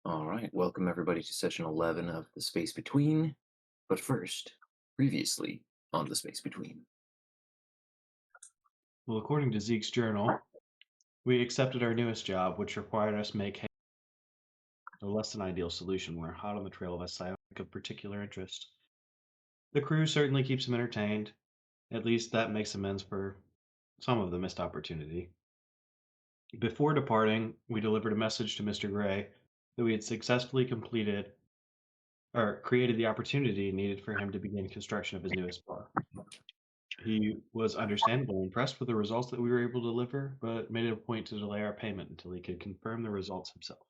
All right, welcome everybody to session 11 of The Space Between. But first, previously on The Space Between. Well, according to Zeke's journal, we accepted our newest job, which required us make a less than ideal solution. We're hot on the trail of a science of particular interest. The crew certainly keeps him entertained. At least that makes amends for some of the missed opportunity. Before departing, we delivered a message to Mr. Gray that we had successfully completed or created the opportunity needed for him to begin construction of his newest bar. He was understandably impressed with the results that we were able to deliver, but made it a point to delay our payment until he could confirm the results himself.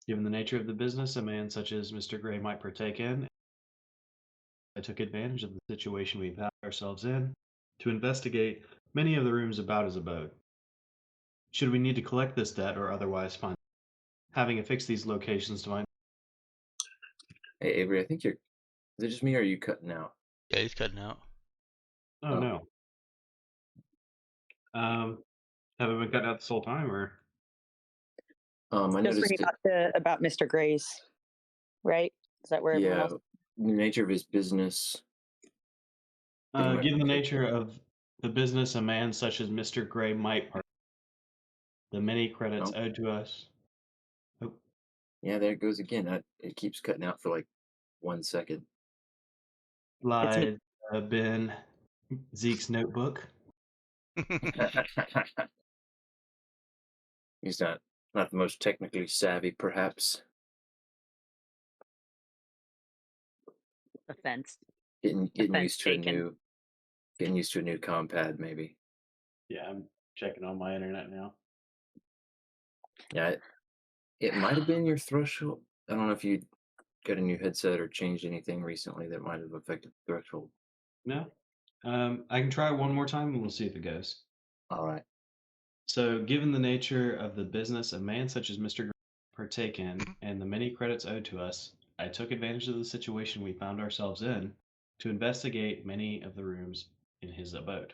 Given the nature of the business a man such as Mr. Gray might partake in, I took advantage of the situation we found ourselves in to investigate many of the rooms about his abode. Should we need to collect this debt or otherwise find having affixed these locations to my Hey, Avery, I think you're. Is it just me or are you cutting out? Yeah, he's cutting out. oh Oh, no. Have I been cut out this whole time or I Just noticed reading it. about Mr. Gray's, right? Is that where everyone Yeah, else? the nature of his business. Pretty much. given the nature of the business a man such as Mr. Gray might part the many credits Oh, owed to us. Oh, yeah, there it goes again. It keeps cutting out for like 1 second. It's me. lied been Zeke's notebook. He's not the most technically savvy, perhaps. Offense. Getting Offense used to a taken. new compad, maybe. Yeah, I'm checking on my internet now. Yeah, it might have been your threshold. I don't know if you got a new headset or changed anything recently that might have affected the threshold. No? I can try one more time and we'll see if it goes. All right. So, given the nature of the business a man such as Mr. Gray partake in and the many credits owed to us, I took advantage of the situation we found ourselves in to investigate many of the rooms in his abode.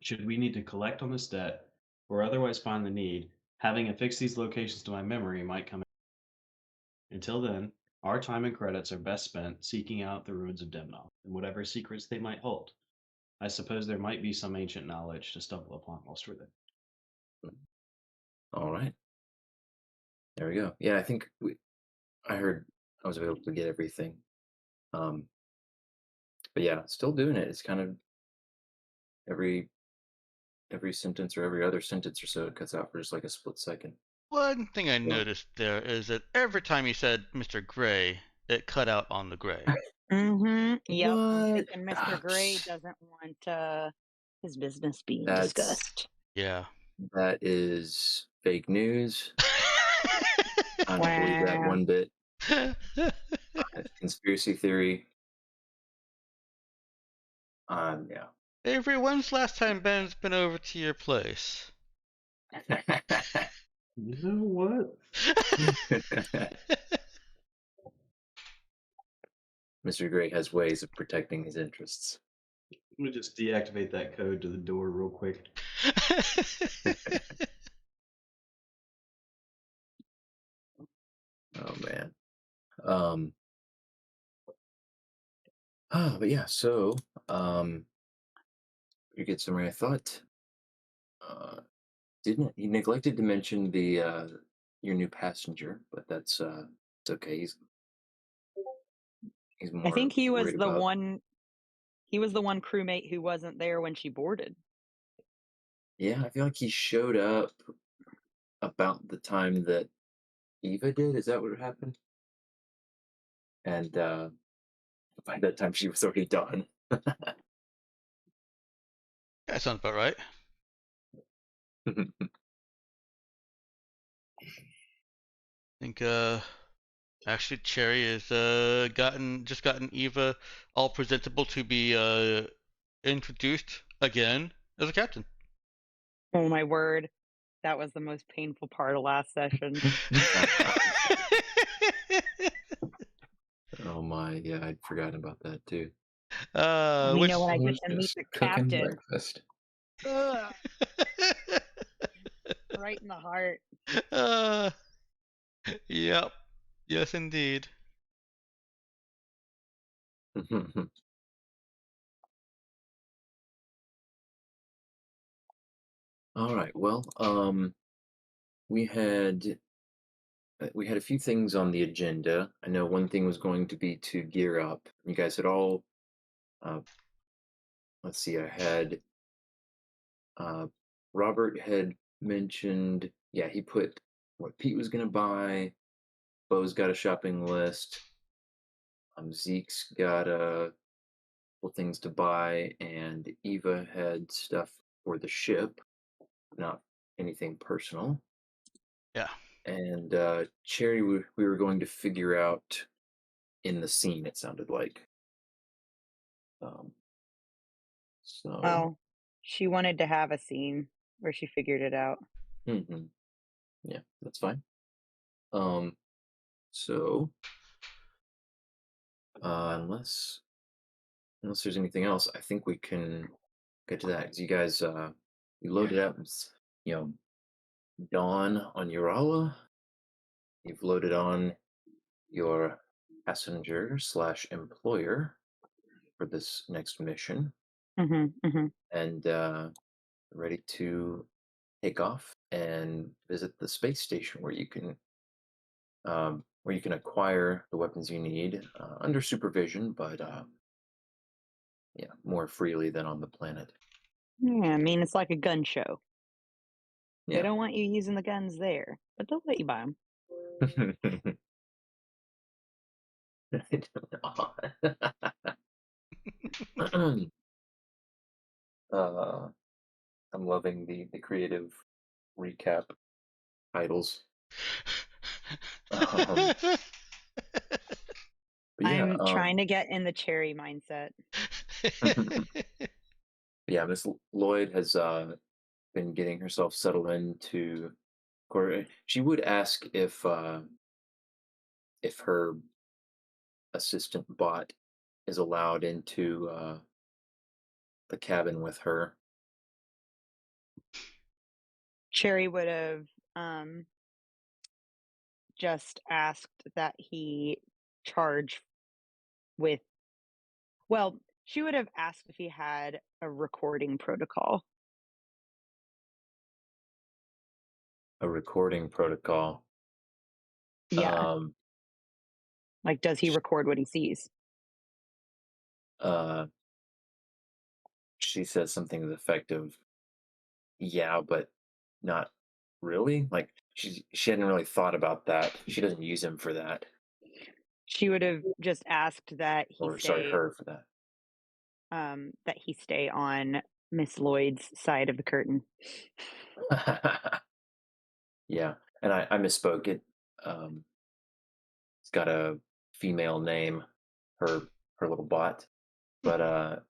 Should we need to collect on this debt or otherwise find the need, having affixed these locations to my memory might come in. Until then, our time and credits are best spent seeking out the ruins of Demnoth and whatever secrets they might hold. I suppose there might be some ancient knowledge to stumble upon whilst we're there. All right. There we go. Yeah, I think I heard I was able to get everything. Um, but yeah, still doing it. It's kind of every sentence or every other sentence or so it cuts out for just like a split second. One thing I So, noticed there is that every time you said Mr. Gray, it cut out on the Gray. Mm-hmm. Yep. I'm what? thinking Mr. Gray doesn't want his business being That's discussed. Yeah. that is fake news. I don't believe that Wow. one bit. Conspiracy theory. Yeah. Avery, when's the last time Ben's been over to your place? You know what? Mr. Gray has ways of protecting his interests. Let me just deactivate that code to the door real quick. Oh man. Um but yeah, so you get summary. I thought didn't he neglected to mention the your new passenger, but that's it's okay. He's I think more he was worried the about. one. He was the one crewmate who wasn't there when she boarded. Yeah, I feel like he showed up about the time that Eva did. Is that what happened? And by that time she was already done. That sounds about right. I think actually Cherry has gotten Eva all presentable to be introduced again as a captain. Oh my word. That was the most painful part of last session. Oh my, yeah, I'd forgotten about that too. You know, when I get Which to meet Just the cooking captain, breakfast. right in the heart. uh, Yep. Yes, indeed. All right. Well, we had we had a few things on the agenda. I know one thing was going to be to gear up. You guys had all. Uh, let's see. I had uh, Robert had mentioned. Yeah, he put what Pete was going to buy. Bo's got a shopping list. Zeke's got a couple things to buy, and Eva had stuff for the ship, not anything personal. Yeah. And Cherry, we were going to figure out in the scene. It sounded like. Um, so, Oh, she wanted to have a scene where she figured it out. hmm yeah, that's fine. Um, so unless there's anything else, I think we can get to that. 'Cause you guys, you loaded up, you know, Dawn on Urala. You've loaded on your passenger slash employer for this next mission, Hmm. and ready to take off and visit the space station where you can acquire the weapons you need under supervision, but yeah, more freely than on the planet. Yeah, I mean, it's like a gun show. They Yeah. don't want you using the guns there, but they'll let you buy them. uh, I'm loving the creative recap titles. Um, but yeah, I'm trying to get in the Cherry mindset. yeah, Miss Lloyd has been getting herself settled into. She would ask if her assistant bot is allowed into the cabin with her. Cherry would have um, just asked that he charge with, well, she would have asked if he had a recording protocol. A recording protocol. Yeah, Um, like, does he sh- record what he sees? uh, she says something to the effect of, "Yeah, but not really." Like she hadn't really thought about that. She doesn't use him for that, She would have just asked or sorry, her for that he stay on Miss Lloyd's side of the curtain. that. Yeah, and I misspoke. It's got a female name, her little bot, but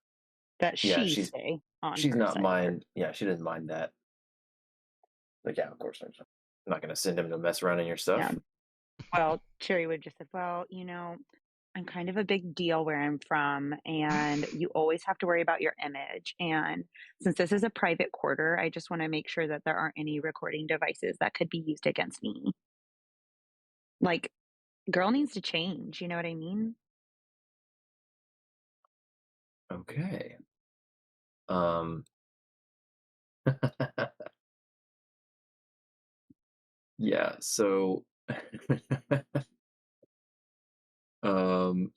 That yeah, she stay on she's her not side of the curtain. mind. Yeah, she doesn't mind that. Like, yeah, of course, I'm not going to send him to mess around in your Yeah. stuff. Well, Cherry would just said, "Well, I'm kind of a big deal where I'm from, and you always have to worry about your image. And since this is a private quarter, I just want to make sure that there aren't any recording devices that could be used against me." Like, girl needs to change. You know what I mean? Okay. Um. Yeah. So, um,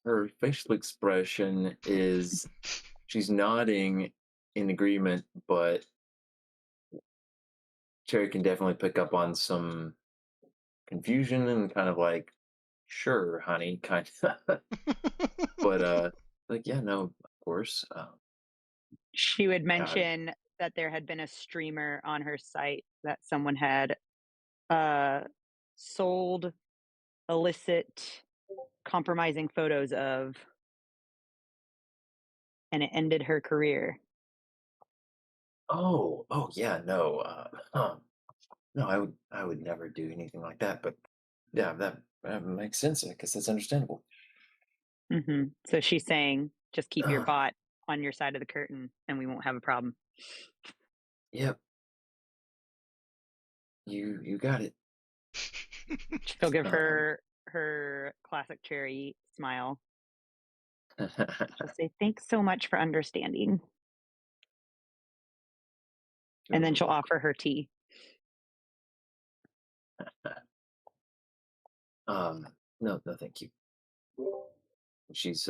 her facial expression is she's nodding in agreement, but Cherry can definitely pick up on some confusion and kind of like, "Sure, honey," kind of. But like, yeah, no, of course. She would Yeah. mention that there had been a streamer on her site that someone had uh, sold illicit, compromising photos of, and it ended her career. Oh, yeah, no. No, I would never do anything like that. But yeah, that makes sense. I guess that's understandable. So she's saying, just keep your bot on your side of the curtain and we won't have a problem. Yep, you got it. She'll give Um, her classic Cherry smile. She'll say, "Thanks so much for understanding." you're And then very she'll welcome. offer her tea. No, no, thank you. She's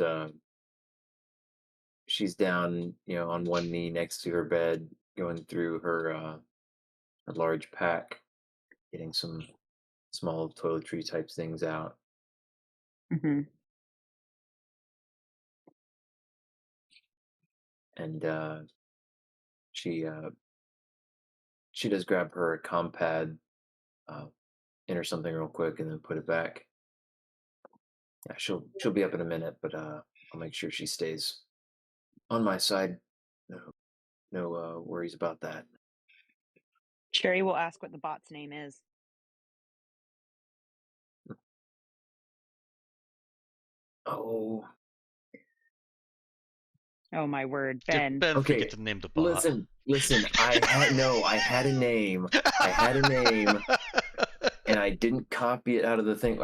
she's down, on one knee next to her bed, going through her large pack, getting some small toiletry type things out, Mhm. and she she does grab her compad, uh, enter something real quick, and then put it back. Yeah, she'll be up in a minute, but I'll make sure she stays on my side. No, no worries about that. Cherry will ask what the bot's name is. Oh, Oh my word, Did Ben. Ben forget okay. to name the bot? Listen. I had a name. I had a name, and I didn't copy it out of the thing.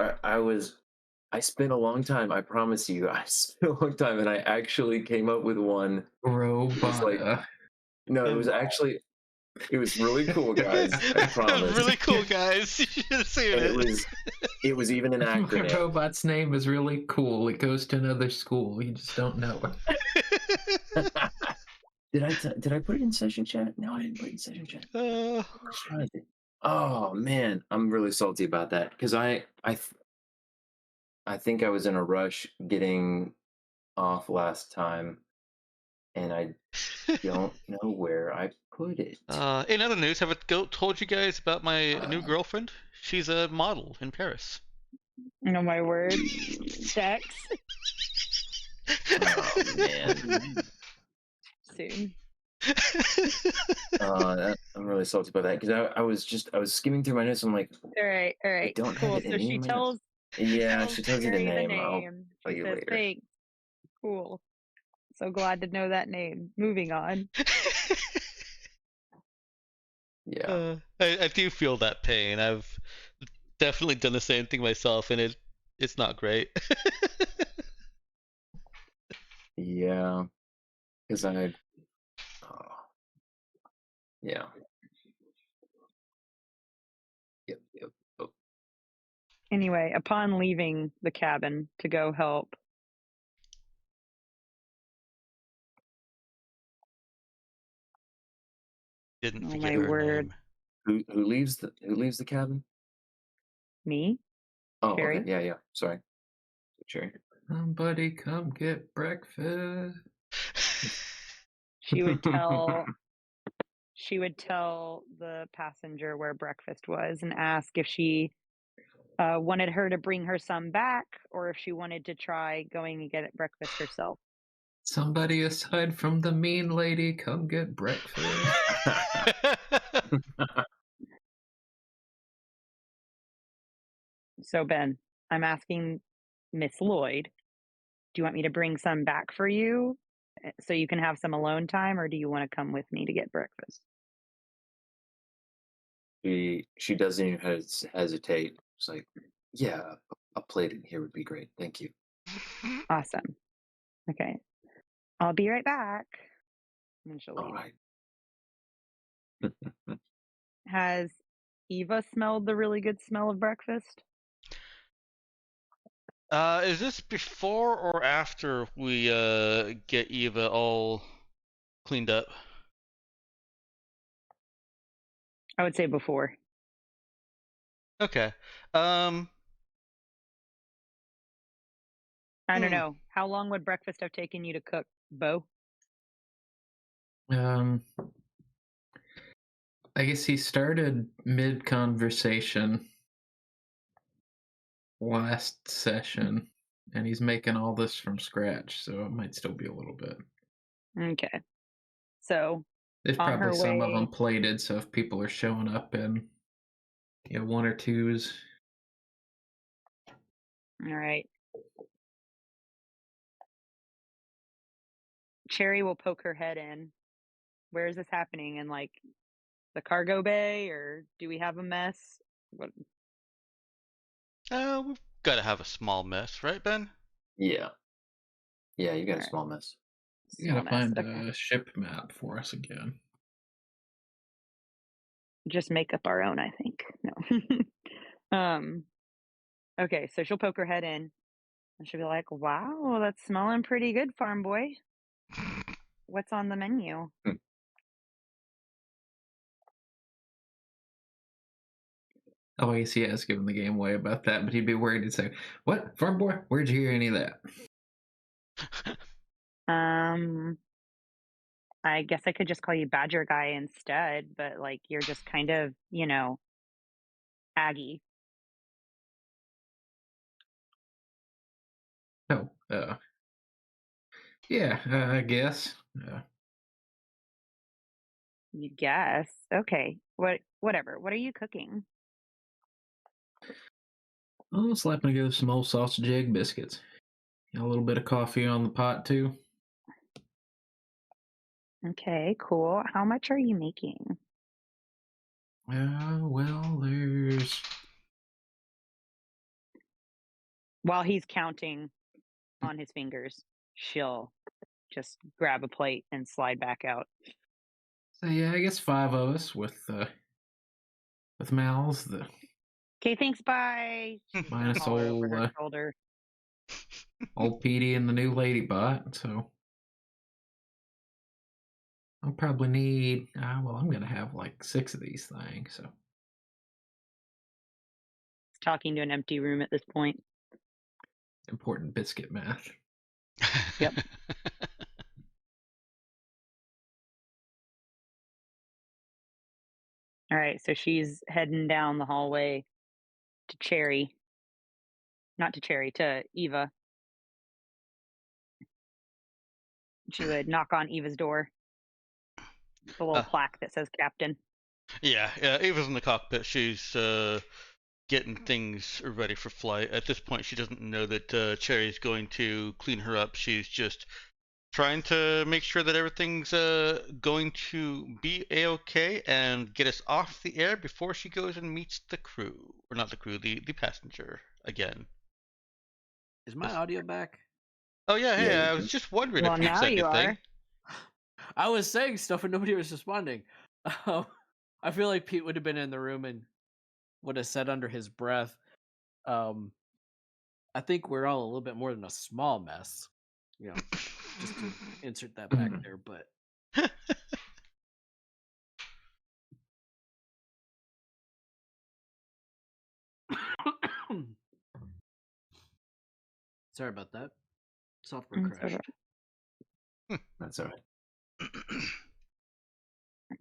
I spent a long time. I promise you, I spent a long time, and I actually came up with one. It was like, Robota. no, it was really cool, guys. I promise. Really cool, guys. You should have seen And it. it was even an My acronym. robot's name is really cool. It goes to another school. You just don't know it. Did I put it in session chat? No, I didn't put it in session chat. Uh, Surprised it. Oh man, I'm really salty about that because I think I was in a rush getting off last time, and I don't know where I put it. in other news, have I told you guys about my new Uh, girlfriend? She's a model in Paris. Oh my word. Sex oh man, soon. I'm really salty about that because I was skimming through my notes. I'm like, All right, all I right, don't have cool. it So in any she of my notes. tells Yeah, she tells you the Cherry the name. I'll name. tell She you says, later. "Thanks, cool. So glad to know that name." Moving on. Yeah, I do feel that pain. I've definitely done the same thing myself, and it's not great. yeah, because oh, yeah, yep. Oh, Anyway, upon leaving the cabin to go help, Didn't oh forget my her word, name. who leaves the cabin? me, Oh, okay, Cherry, yeah. Sorry, Cherry. Somebody come get breakfast. she would tell she would tell the passenger where breakfast was and ask if she wanted her to bring her some back or if she wanted to try going and get it breakfast herself. Somebody aside from the mean lady come get breakfast. So, Ben, I'm asking Miss Lloyd, do you want me to bring some back for you so you can have some alone time, or do you want to come with me to get breakfast? She doesn't even hesitate. It's like, yeah, a plate in here would be great. Thank you. Awesome. Okay. I'll be right back. And then she'll All leave. right. Has Eva smelled the really good smell of breakfast? Is this before or after we get Eva all cleaned up? I would say before. Okay. Um. I don't Hmm. know. How long would breakfast have taken you to cook, Bo? Um, I guess he started mid conversation last session, and he's making all this from scratch, so it might still be a little bit. Okay. So There's on probably her some of them way, plated, so if people are showing up in one or twos. all right. Cherry will poke her head in. Where is this happening? In like the cargo bay, or do we have a mess? What? We've got to have a small mess, right, Ben? Yeah. Yeah, you got a Alright. small mess. You Small gotta mess. find Okay. a ship map for us again. Just make up our own, I think. No. Okay, so she'll poke her head in and she'll be like, "Wow, that's smelling pretty good, farm boy. What's on the menu?" Hmm. Oh, I guess he has given the game away about that, but he'd be worried to say, "What, farm boy? Where'd you hear any of that?" Um, I guess I could just call you Badger Guy instead, but like you're just kind of, Aggie. Oh, yeah, I guess. You guess. Okay. Whatever. What are you cooking? Oh, slapping together some old sausage egg biscuits. Got a little bit of coffee on the pot too. Okay, cool. How much are you making? Well, there's While he's counting on his fingers, she'll just grab a plate and slide back out. so yeah, I guess 5 of us with Mal's, the Okay, thanks, bye. She's gonna minus holler over her old shoulder. old Petey and the new ladybot. So I'll probably need. Well, I'm gonna have like 6 of these things. So He's talking to an empty room at this point. important biscuit math. Yep. All right, so she's heading down the hallway to Cherry. Not to Cherry, to Eva. She would knock on Eva's door, the little uh, plaque that says Captain. yeah, Ava's in the cockpit. She's getting things ready for flight. At this point, she doesn't know that Cherry's going to clean her up. She's just trying to make sure that everything's going to be a-okay and get us off the air before she goes and meets the crew. Or not the crew, the passenger again. Is my audio back? Oh yeah, hey, Yeah, I was just wondering Well, if you'd now said you anything. are. I was saying stuff and nobody was responding. Um, I feel like Pete would have been in the room and would have said under his breath, I think we're all a little bit more than a small mess. Just to insert that back there, but sorry about that. Software It's crashed. that's all right.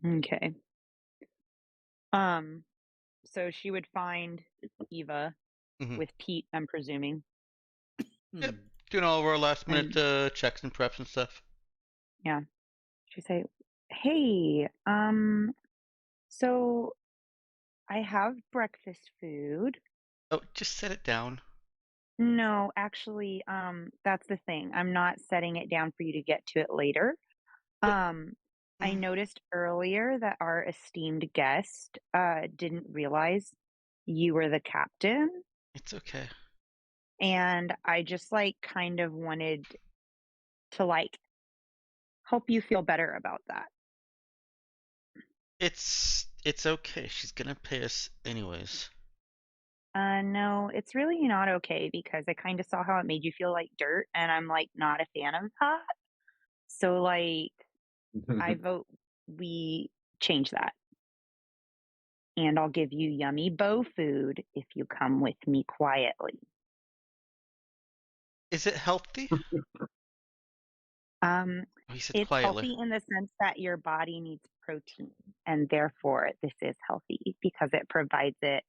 okay. So she would find Eva Mhm. with Pete, I'm presuming. Yep. Doing all of our last minute And checks and preps and stuff. yeah, she'd say, "Hey, so I have breakfast food." Oh, just set it down. No, actually, that's the thing. I'm not setting it down for you to get to it later. But I noticed earlier that our esteemed guest didn't realize you were the captain, it's okay. and I just like kind of wanted to like help you feel better about that. It's okay. She's gonna pay us anyways. No, it's really not okay because I kind of saw how it made you feel like dirt, and I'm like not a fan of that. So like I vote we change that. And I'll give you yummy bow food if you come with me quietly. Is it healthy? Um, Oh, he said it's quietly. healthy in the sense that your body needs protein, and therefore this is healthy because it provides it.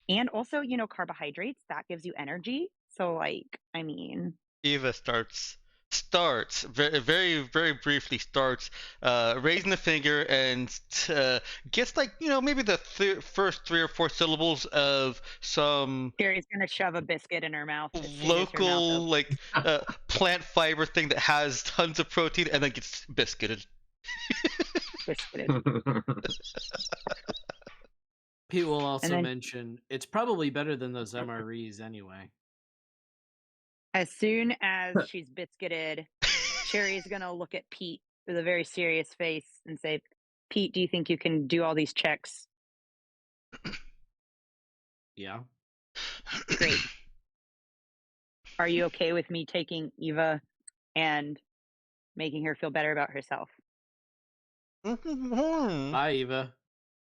And also, carbohydrates, that gives you energy. So, like, I mean, Eva starts very very very briefly starts raising the finger and gets like maybe the first 3 or 4 syllables of some Sherry's gonna shove a biscuit in her mouth as soon as her mouth local opens. like plant fiber thing that has tons of protein and then gets biscuited. Biscuited. Pete will And also then mention it's probably better than those MREs anyway. as soon as she's biscuited, Cherry's gonna look at Pete with a very serious face and say, "Pete, do you think you can do all these checks?" Yeah. Great. Are you okay with me taking Eva and making her feel better about herself? Bye, Eva.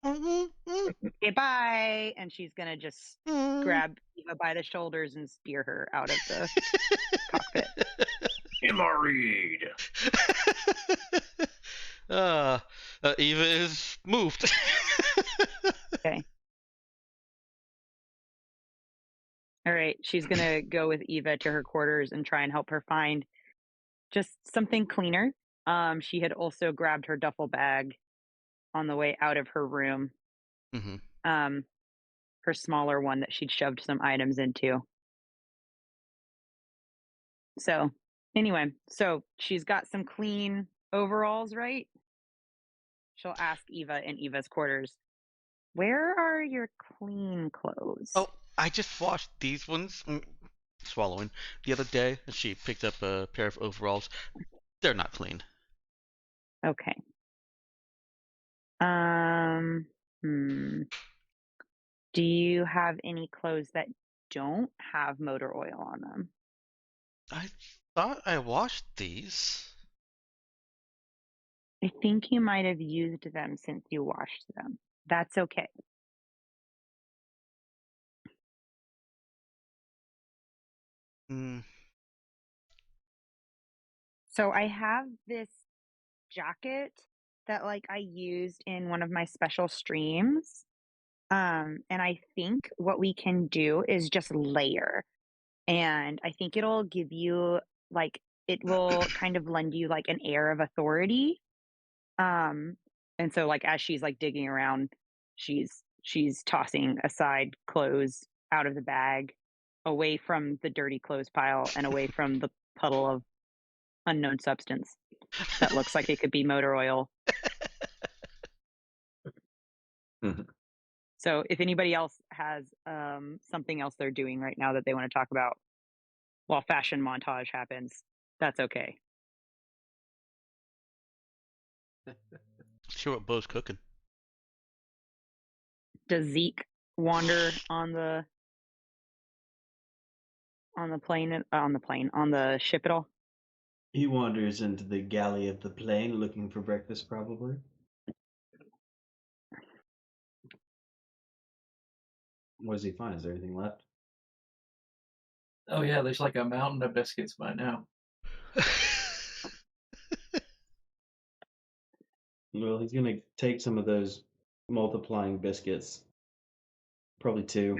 Okay, bye. And she's gonna just grab Eva by the shoulders and spear her out of the cockpit. MRE'd. Eva is moved. Okay. All right. She's gonna go with Eva to her quarters and try and help her find just something cleaner. She had also grabbed her duffel bag on the way out of her room. hmm Her smaller one that she'd shoved some items into. So anyway, so she's got some clean overalls, right? She'll ask Eva in Eva's quarters, "Where are your clean clothes?" Oh, I just washed these ones. Swallowing the other day, and she picked up a pair of overalls. They're not clean. Okay. Um, Do you have any clothes that don't have motor oil on them? I thought I washed these. I think you might have used them since you washed them. That's okay. Mm, So I have this jacket that like I used in one of my special streams. And I think what we can do is just layer. And I think it'll give you like it will kind of lend you like an air of authority. Um, and so like as she's like digging around, she's tossing aside clothes out of the bag, away from the dirty clothes pile and away from the puddle of unknown substance that looks like it could be motor oil. Mhm. So if anybody else has something else they're doing right now that they want to talk about while fashion montage happens, that's okay. sure what Bo's cooking. Does Zeke wander on the ship at all? He wanders into the galley of the plane looking for breakfast, probably. What does he find? Is there anything left? Oh yeah, there's like a mountain of biscuits by now. Well, he's gonna take some of those multiplying biscuits. Probably two.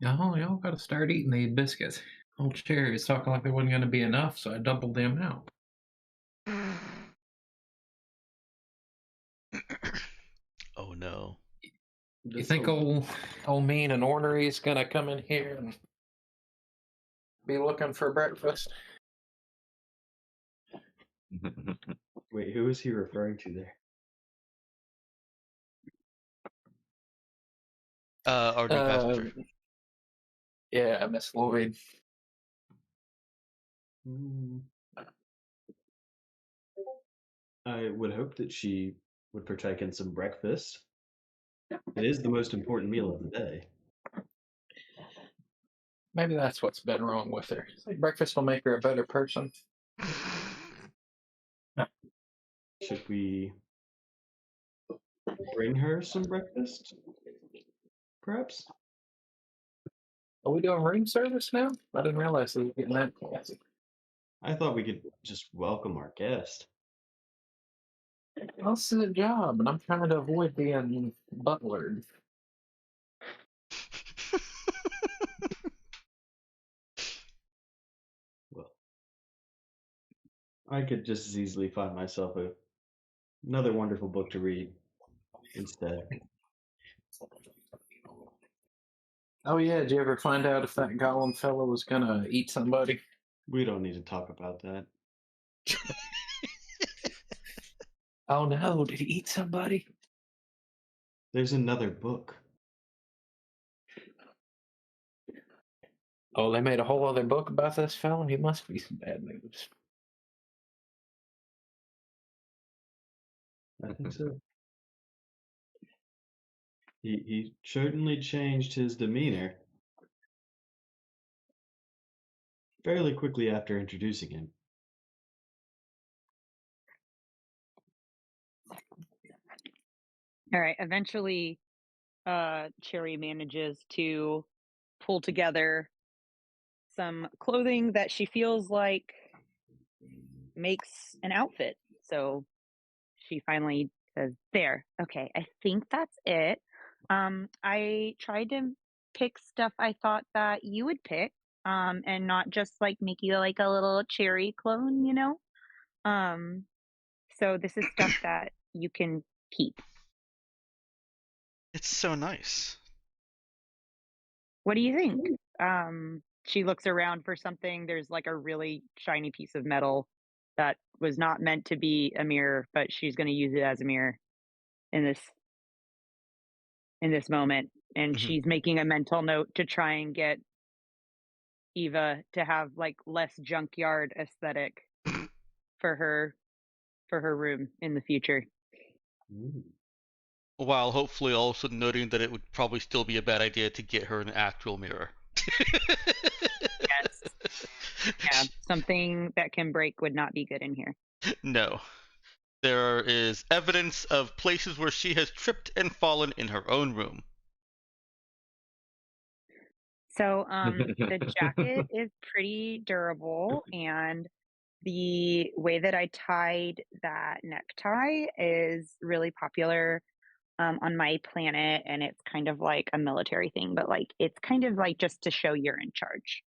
Oh, y'all got to start eating these biscuits. Old Cherry was talking like there wasn't going to be enough, so I doubled the amount. Oh no. You think old mean and ornery is going to come in here and be looking for breakfast? Wait, who is he referring to there? Our new passenger. Yeah, Miss Lloyd. I would hope that she would partake in some breakfast. It is the most important meal of the day. Maybe that's what's been wrong with her. Breakfast will make her a better person. Should we bring her some breakfast? Perhaps? Are we doing room service now? I didn't realize we were getting that fancy. I thought we could just welcome our guest. Well, this is a job, and I'm trying to avoid being butlered. Well, I could just as easily find myself another wonderful book to read instead. Oh yeah, did you ever find out if that golem fellow was gonna eat somebody? We don't need to talk about that. Oh no, did he eat somebody? There's another book. Oh, they made a whole other book about this fella? He must be some bad news. I think so. He certainly changed his demeanor fairly quickly after introducing him. All right. Eventually, Cherry manages to pull together some clothing that she feels like makes an outfit. So she finally says, "There, okay, I think that's it." I tried to pick stuff I thought that you would pick, and not just like make you like a little cherry clone, you know? Um, so this is stuff that you can keep. It's so nice. What do you think? She looks around for something. There's like a really shiny piece of metal that was not meant to be a mirror, but she's going to use it as a mirror in this moment. And Mhm. she's making a mental note to try and get Eva to have like less junkyard aesthetic for her room in the future. Ooh. While hopefully also noting that it would probably still be a bad idea to get her an actual mirror. Yes. Yeah, something that can break would not be good in here. No. There is evidence of places where she has tripped and fallen in her own room. So the jacket is pretty durable, and the way that I tied that necktie is really popular on my planet, and it's kind of like a military thing, but like it's kind of like just to show you're in charge.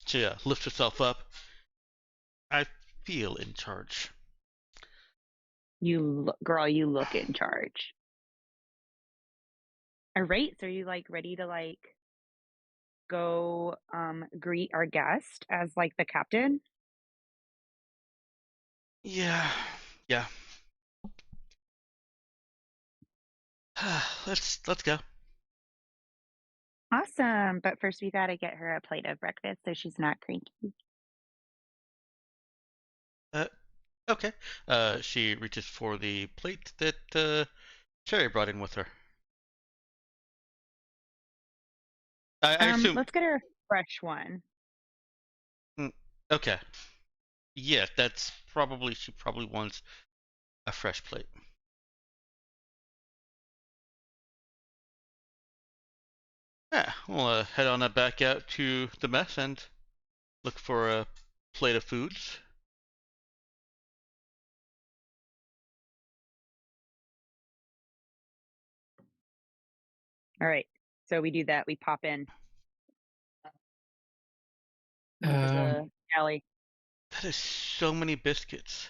She lifts herself up. I feel in charge. Girl, you look in charge. All right, so are you like ready to like go greet our guest as like the captain? Yeah. Yeah. let's go. Awesome. But first we gotta get her a plate of breakfast so she's not cranky. Uh, okay. She reaches for the plate that Cherry brought in with her. I assume. Let's get her a fresh one. Mm, okay. Yeah, that's probably she probably wants a fresh plate. Yeah, we'll head on back out to the mess and look for a plate of foods. All right. So we do that. We pop in into the alley. That is so many biscuits.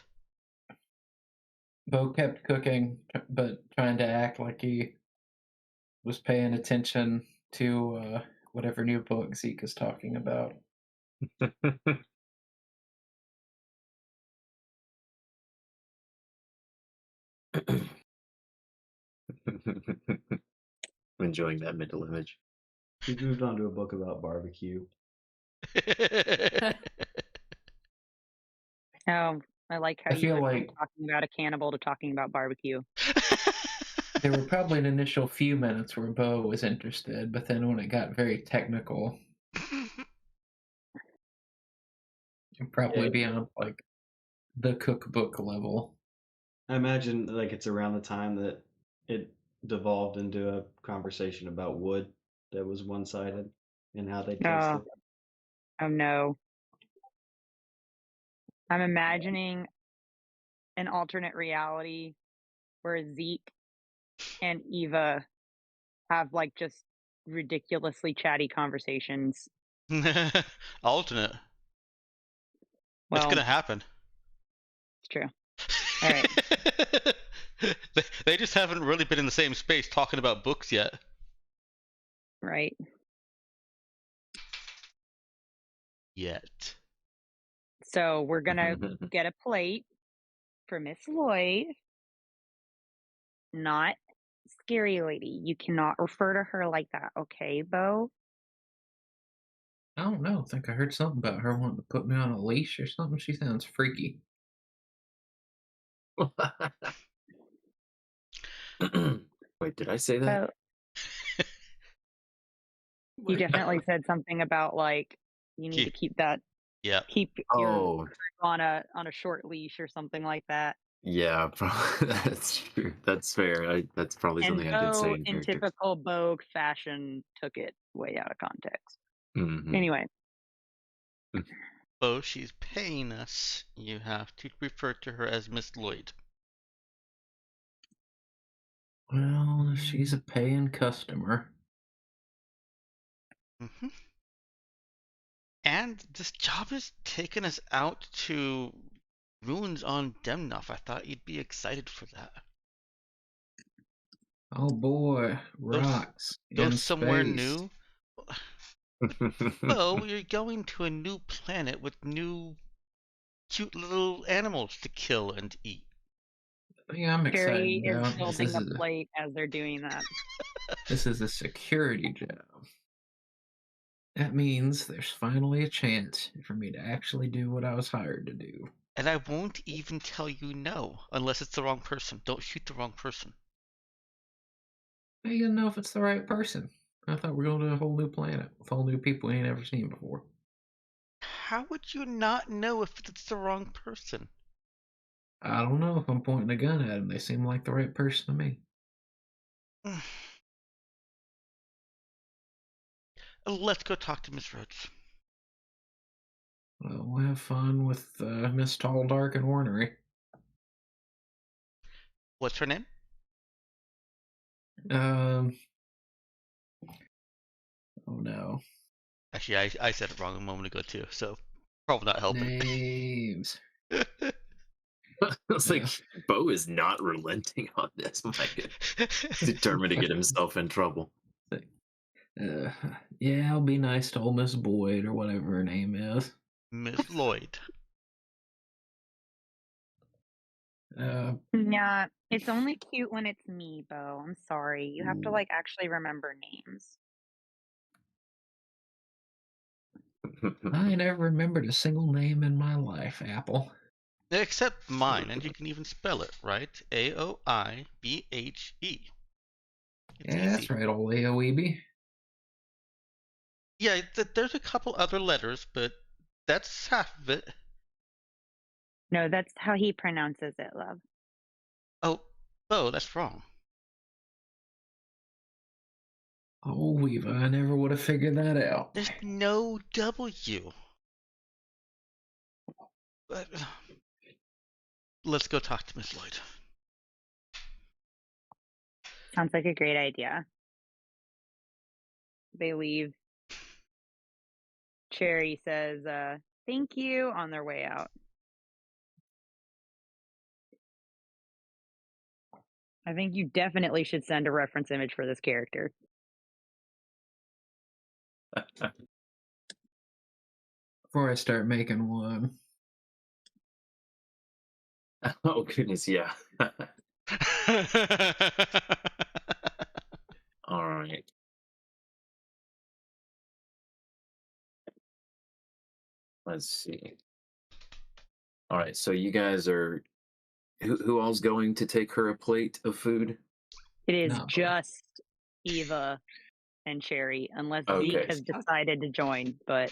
Bo kept cooking, but trying to act like he was paying attention to whatever new book Zeke is talking about. I'm enjoying that mental image. We've moved on to a book about barbecue. Oh, I like how I you feel went from like talking about a cannibal to talking about barbecue. there were probably an initial few minutes where Bo was interested, but then when it got very technical, and probably Yeah. beyond like the cookbook level. I imagine like it's around the time that it devolved into a conversation about wood that was one-sided and how they Oh, tasted. oh no. I'm imagining an alternate reality where Zeke and Eva have like just ridiculously chatty conversations. Alternate. It's Well, gonna happen. it's true. All right. They just haven't really been in the same space talking about books yet. Right. Yet. So we're gonna get a plate for Miss Lloyd, not Scary Lady. You cannot refer to her like that, okay, Bo? I don't know. I think I heard something about her wanting to put me on a leash or something. She sounds freaky. Wait, did I say that? Bo, you definitely said something about like you need to Yeah. keep your Oh, on a short leash or something like that. yeah, that's true. That's fair. That's probably And something I did say Bo, in in character. typical Bo fashion, took it way out of context. Hmm. Anyway, Oh, she's paying us. You have to refer to her as Miss Lloyd. Well, she's a paying customer. Hmm. And this job is taking us out to ruins on Demnoff. I thought you'd be excited for that. Oh boy, Go, rocks go in somewhere space. new. Well, you're going to a new planet with new cute little animals to kill and eat. The thing I'm Carrie excited is about is building a plate as they're doing that. this is a security job. That means there's finally a chance for me to actually do what I was hired to do. And I won't even tell you no, unless it's the wrong person. Don't shoot the wrong person. How you gonna know if it's the right person? I thought we were going to a whole new planet with whole new people we ain't ever seen before. How would you not know if it's the wrong person? I don't know if I'm pointing a gun at them. They seem like the right person to me. Let's go talk to Miss Rhodes. Well, we'll have fun with Miss Tall, Dark, and Ornery. What's her name? Um. Oh no. Actually, I said it wrong a moment ago too, so probably not helping. Names. It's like Bo is not relenting on this. Oh my God. Determined to get himself in trouble. Yeah, I'll be nice to old Miss Boyd or whatever her name is. Miss Lloyd. Yeah, it's only cute when it's me, Bo. I'm sorry. You have to like actually remember names. I never remembered a single name in my life, Apple. Except mine, and you can even spell it, right? Aoibhe. It's Yeah, that's easy. right, old AOEB. Yeah, there's a couple other letters, but that's half of it. No, that's how he pronounces it, love. Oh, that's wrong. Oh, Weaver, I never would have figured that out. There's no W. But, let's go talk to Miss Lloyd. Sounds like a great idea. They leave. Cherry says, thank you on their way out. I think you definitely should send a reference image for this character. Before I start making one. Oh goodness, yeah. All right. Let's see. All right, so you guys are who all's going to take her a plate of food? It is Nah, bud. just Eva and Cherry, unless Zeke Okay. has decided to join. But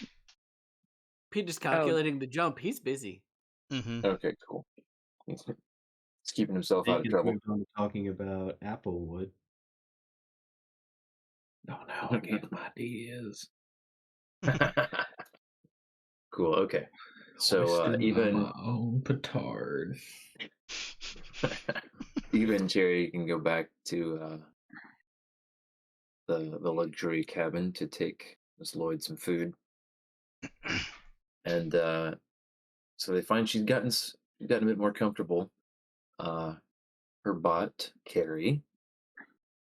Pete is calculating the jump. He's busy. Mm-hmm. Okay, cool. He's keeping himself out of Bacon trouble. moved on to talking about Applewood. No, I get my ideas. Cool, okay. So Hoisting even my own petard. even Jerry can go back to the luxury cabin to take Miss Lloyd some food, and so they find she's gotten a bit more comfortable. Her bot Carrie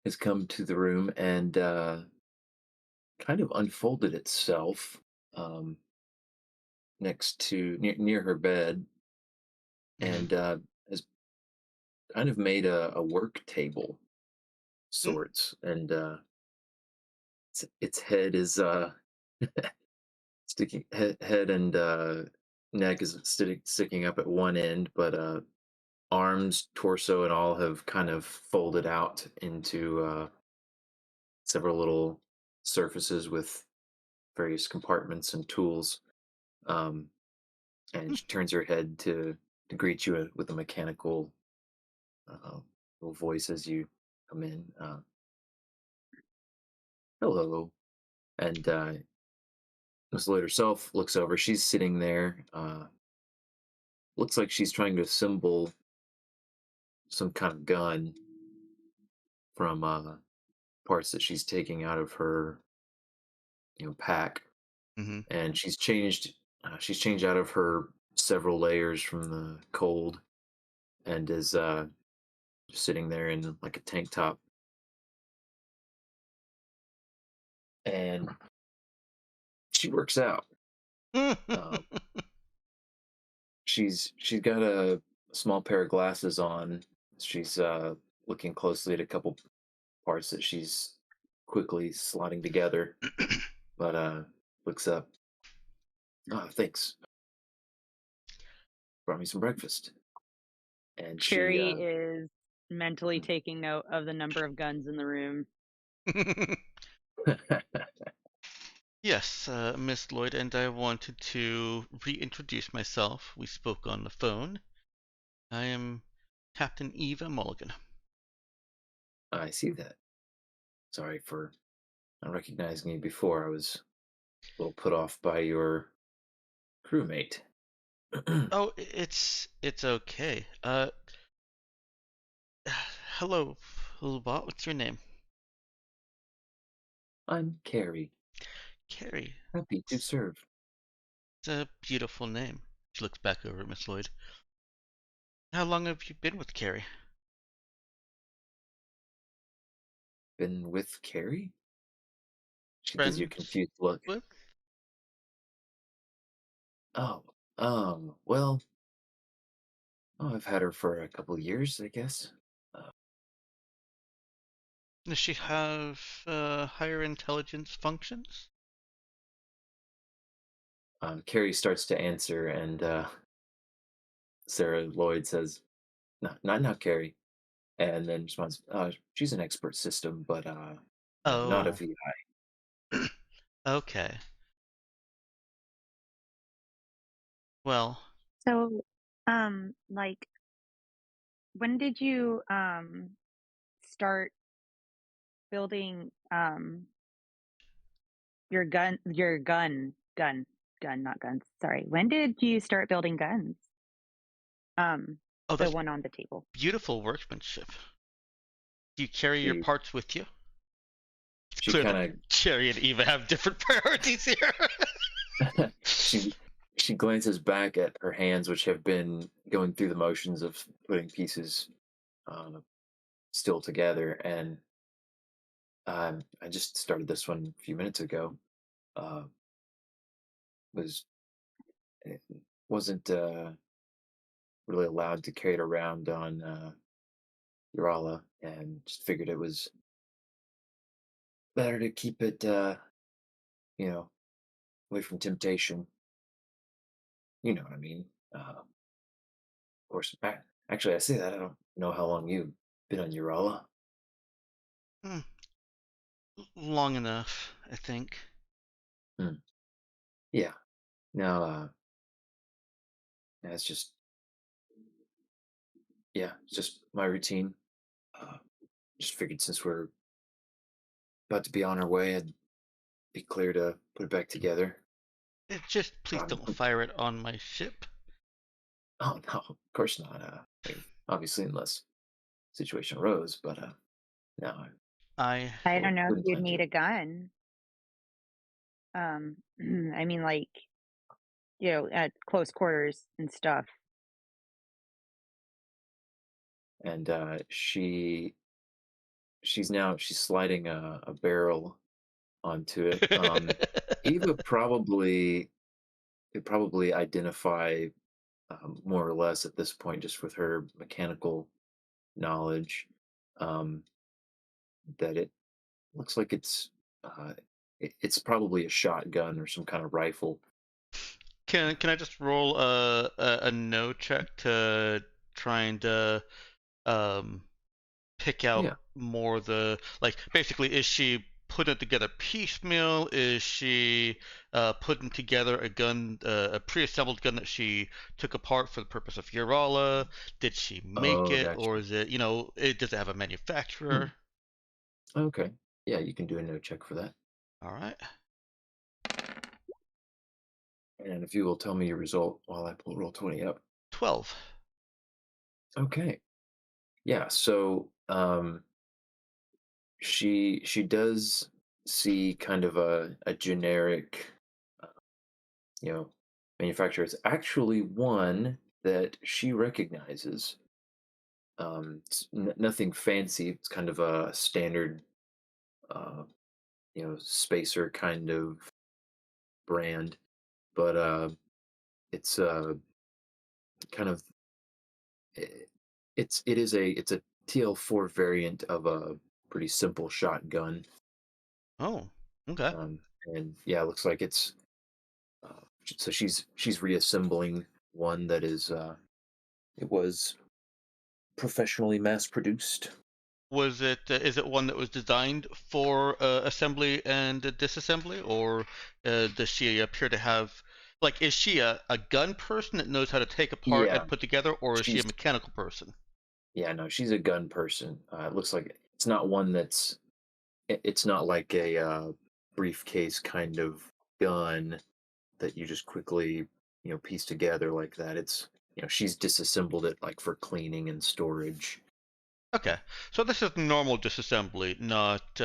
has come to the room and kind of unfolded itself. Um, next to near her bed Mhm. and has kind of made a work table Mm. sorts, and its head is sticking head and neck is sticking up at one end, but arms, torso, and all have kind of folded out into several little surfaces with various compartments and tools. Um, and Mm. she turns her head to greet you with a mechanical uh, little voice as you come in. Hello. And Miss Lloyd herself looks over. She's sitting there. Looks like she's trying to assemble some kind of gun from parts that she's taking out of her, pack. Mhm. And she's changed out of her several layers from the cold, and is just sitting there in like a tank top. And she works out. Um, she's got a small pair of glasses on. She's looking closely at a couple parts that she's quickly slotting together, but looks up. Oh, thanks. Brought me some breakfast. And she Cherry is mentally taking note of the number of guns in the room. Yes, Miss Lloyd, and I wanted to reintroduce myself. We spoke on the phone. I am Captain Eva Mulligan. I see that. Sorry for not recognizing you before. I was a little put off by your crewmate. Oh, it's okay. Hello, little bot. What's your name? I'm Carrie. Carrie. Happy to It's, serve. it's a beautiful name. She looks back over at Miss Lloyd. How long have you been with Carrie? Been with Carrie? She gives you a Friends confused look. with? Oh, well, I've had her for a couple years, I guess. Uh, Does she have higher intelligence functions? Carrie starts to answer, and Sarah Lloyd says, not now, Carrie," and then responds, "She's an expert system, but no, not a Oh, VI." okay. Well, So, like, when did you start building your gun, not guns. Sorry. When did you start building guns? Um, oh, the that's one on the table. beautiful workmanship. Do you carry your She parts with you? It's she clear that kind Cherry and Eva have different priorities here. of she she glances back at her hands, which have been going through the motions of putting pieces uh, still together, and I just started this one a few minutes ago. Uh, was it wasn't really allowed to carry it around on Urala, and just figured it was better to keep it, you know, away from temptation. You know what I mean? Of course, actually, I say that I don't know how long you've been on Urala. Hmm, long enough, I think. Hmm. Yeah. No, it's just it's just my routine. Uh, just figured since we're about to be on our way, I'd be clear to put it back together. Just please Um, don't fire it on my ship. oh no, of course not. I mean, obviously, unless situation arose, but no, I I don't know if wouldn't you'd plan need to. a gun. I mean, like, at close quarters and stuff. And she's sliding a barrel onto it. Eva probably could probably identify more or less at this point, just with her mechanical knowledge, um, that it looks like it's probably a shotgun or some kind of rifle. Can I just roll a no check to try and um pick out Yeah. more the like basically is she putting it together piecemeal? Is she putting together a gun, a pre-assembled gun that she took apart for the purpose of Urala? Did she make Oh, it, gotcha. or is it does it have a Hmm. manufacturer? Okay. Yeah, you can do a no check for that. All right, And if you will tell me your result while I pull roll 20 up. 12. Okay. Yeah, so she does see kind of a generic uh, you know manufacturer. It's actually one that she recognizes. It's nothing fancy. It's kind of a standard uh spacer kind of brand, but it's kind of I- it's a TL4 variant of a pretty simple shotgun. Oh, okay. And yeah, it looks like it's so she's reassembling one that it was professionally mass produced. Was it is it one that was designed for assembly and disassembly, or does she appear to have like is she a gun person that knows how to take apart Yeah, and put together, or is she a she's mechanical person? yeah, no, she's a gun person. It looks like it's not one that's it's not like a briefcase kind of gun that you just quickly piece together like that. It's she's disassembled it like for cleaning and storage. Okay, so this is normal disassembly, not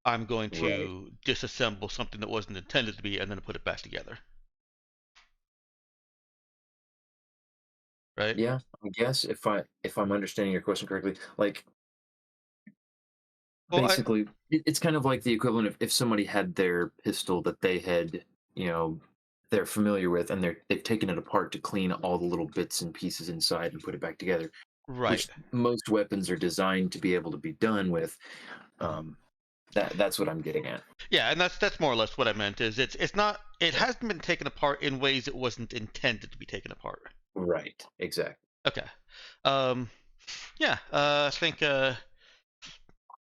I'm going Right. to disassemble something that wasn't intended to be and then put it back together, right? Yeah, I guess if I'm understanding your question correctly, like Well, I basically it's kind of like the equivalent of if somebody had their pistol that they had, you know, they're familiar with, and they've taken it apart to clean all the little bits and pieces inside and put it back together, right. which most weapons are designed to be able to be done with. Um, that's what I'm getting at. Yeah, and that's more or less what I meant. Is it's not it Yeah. hasn't been taken apart in ways it wasn't intended to be taken apart. Right. Exactly. Okay. Um, yeah, I think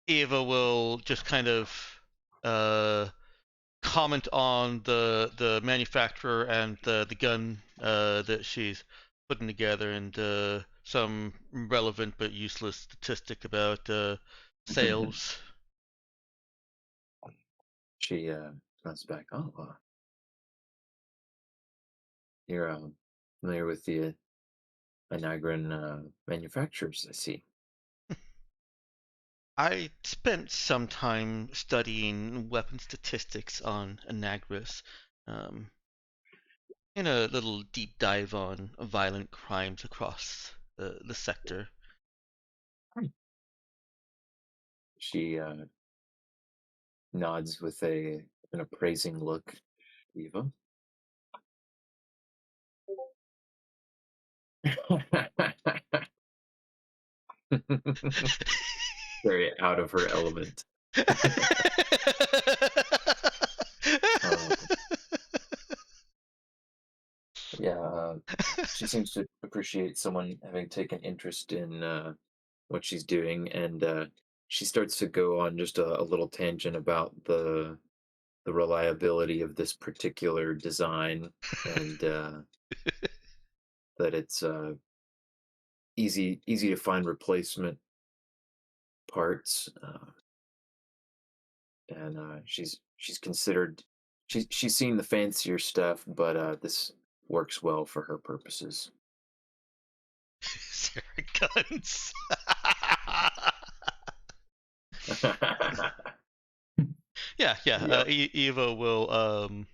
Eva will just kind of uh, comment on the manufacturer and the gun that she's putting together, and some relevant but useless statistic about sales. She comes back. Oh, you're familiar with the Niagara manufacturers, I see. I spent some time studying weapon statistics on Anagras, um, in a little deep dive on violent crimes across the sector. Hmm. She nods with an appraising look. Eva. Very out of her element. Uh, yeah, she seems to appreciate someone having taken interest in what she's doing, and she starts to go on just a little tangent about the reliability of this particular design, and that it's easy to find replacement parts, and she's considered she's seen the fancier stuff, but this works well for her purposes. Sarah guns. Yeah, yeah. Yep. Eva will,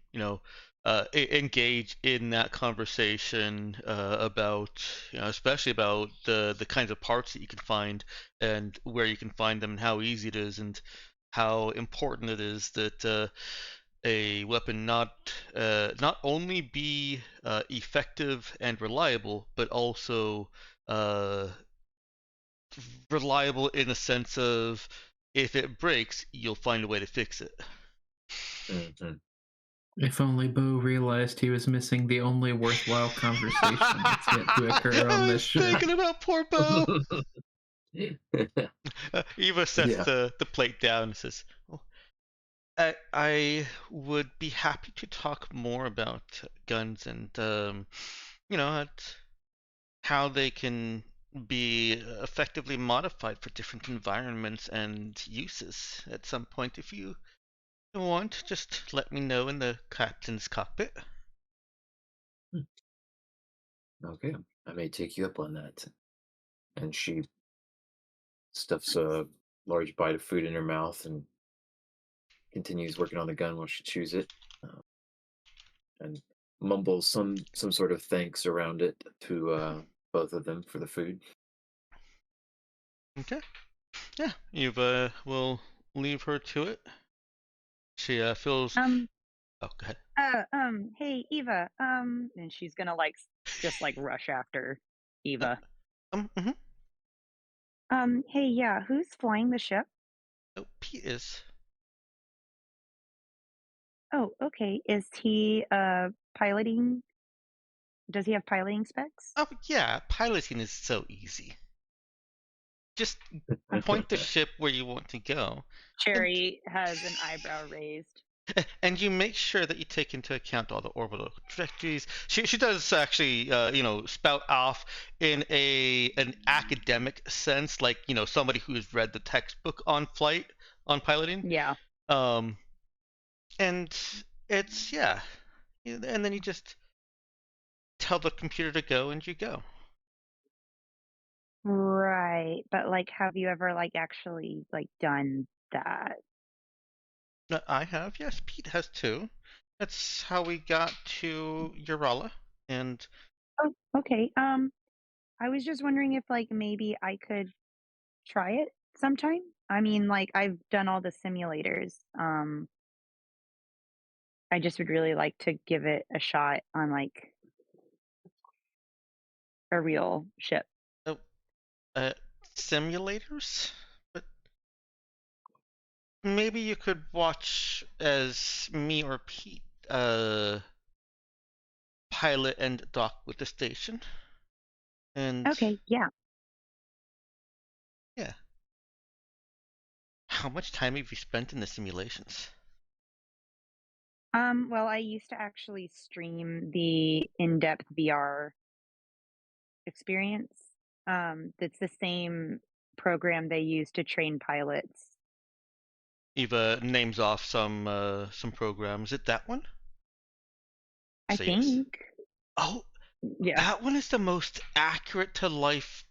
engage in that conversation about, especially about the kinds of parts that you can find and where you can find them and how easy it is and how important it is that a weapon not only be effective and reliable, but also uh, reliable in a sense of if it breaks, you'll find a way to fix it. Mhm. If only Bo realized he was missing the only worthwhile conversation that's yet to occur on I this was show. thinking about poor Bo. Eva sets Yeah. the plate down and says, "Oh, I would be happy to talk more about guns and at how they can be effectively modified for different environments and uses at some point. If you want, just let me know in the captain's cockpit." Okay, I may take you up on that. And she stuffs a large bite of food in her mouth and continues working on the gun while she chews it, uh, and mumbles some sort of thanks around it to both of them for the food. Okay. Yeah, you've will leave her to it. She feels. Um, Oh, go ahead. hey, Eva, and she's gonna just like rush after Uh, Eva. mhm. Hey, yeah, who's flying the ship? Oh, Pete is. Oh, okay. Is he piloting? Does he have piloting specs? Oh, yeah. Piloting is so easy. Just point the ship where you want to go, and Cherry has an eyebrow raised. and you make sure that you take into account all the orbital trajectories. She does actually, spout off in an academic sense, like somebody who's read the textbook on piloting. Yeah. Um, and it's yeah, and then you just tell the computer to go, and you go. Right. But like, have you ever like actually like done that? I have, yes. Pete has too. That's how we got to Urala, and Oh, okay. I was just wondering if like maybe I could try it sometime. I mean, like I've done all the simulators. I just would really like to give it a shot on like a real ship. oh, uh, simulators. But maybe you could watch as me or Pete pilot and dock with the station. And Okay, yeah. yeah, how much time have you spent in the simulations? Well, I used to actually stream the in-depth VR experience. That's the same program they use to train pilots. Eva names off some programs. Is it that one? I Say yes. think. Oh, Yeah. that one is the most accurate to life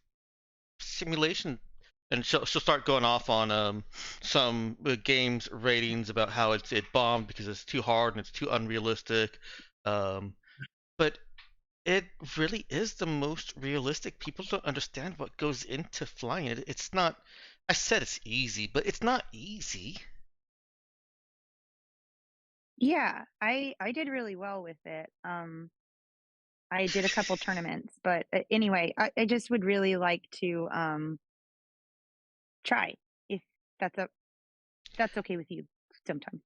simulation. And she'll start going off on some games ratings about how it bombed because it's too hard and it's too unrealistic. Um, but it really is the most realistic. People don't understand what goes into flying it. It's not. I said it's easy, but it's not easy. Yeah, I did really well with it. I did a couple tournaments, but anyway, I just would really like to try if that's a that's okay with you sometime.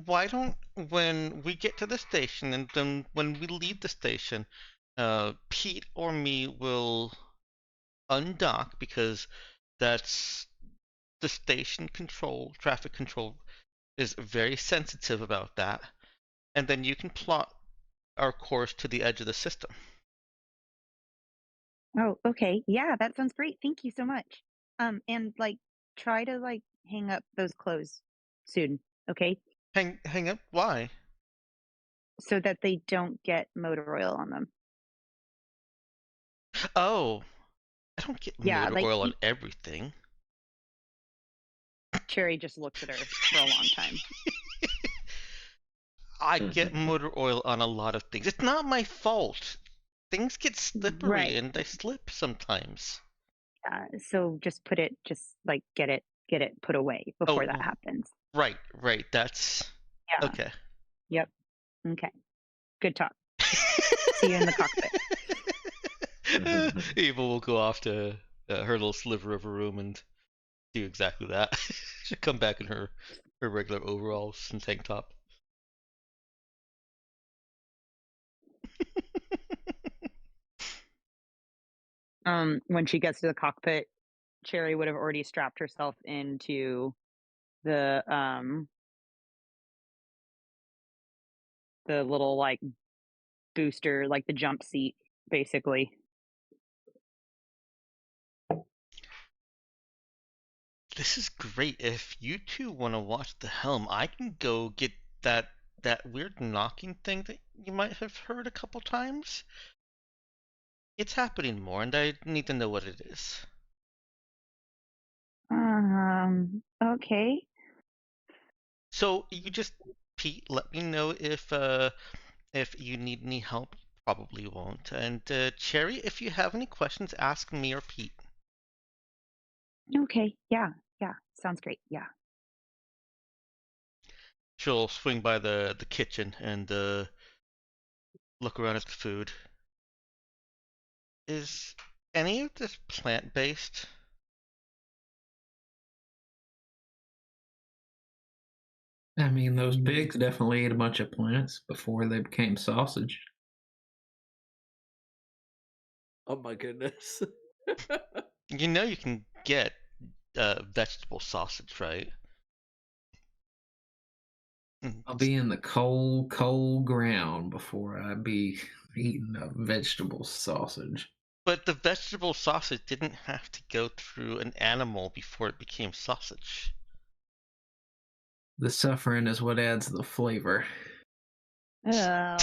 Why don't when we get to the station and then when we leave the station, Pete or me will undock because that's the station control, traffic control is very sensitive about that. And then you can plot our course to the edge of the system. Oh, okay. Yeah, that sounds great. Thank you so much. And like try to like hang up those clothes soon, okay? Hang up? Why? So that they don't get motor oil on them. Oh, I don't get Yeah, motor like oil on everything. Cherry just looks at her for a long time. I get motor oil on a lot of things. It's not my fault. Things get slippery Right. and they slip sometimes. So just like get it put away before that Oh, happens. right. That's Yeah. Okay. Yep. Okay. Good talk. See you in the cockpit. Eva will go off to her little sliver of a room and do exactly that. She'll come back in her regular overalls and tank top. When she gets to the cockpit, Cherry would have already strapped herself into the little like booster, like the jump seat, basically. This is great. If you two want to watch the helm, I can go get that weird knocking thing that you might have heard a couple times. It's happening more, and I need to know what it is. Okay. So you just, Pete, let me know if you need any help. Probably won't. And Cherry, if you have any questions, ask me or Pete. Okay. Yeah. Yeah. Sounds great. Yeah. She'll swing by the kitchen and look around at the food. Is any of this plant-based? I mean, those pigs definitely ate a bunch of plants before they became sausage. Oh my goodness. You know you can get vegetable sausage, right? I'll be in the cold, cold ground before I be eating a vegetable sausage. But the vegetable sausage didn't have to go through an animal before it became sausage. The suffering is what adds the flavor. Oh.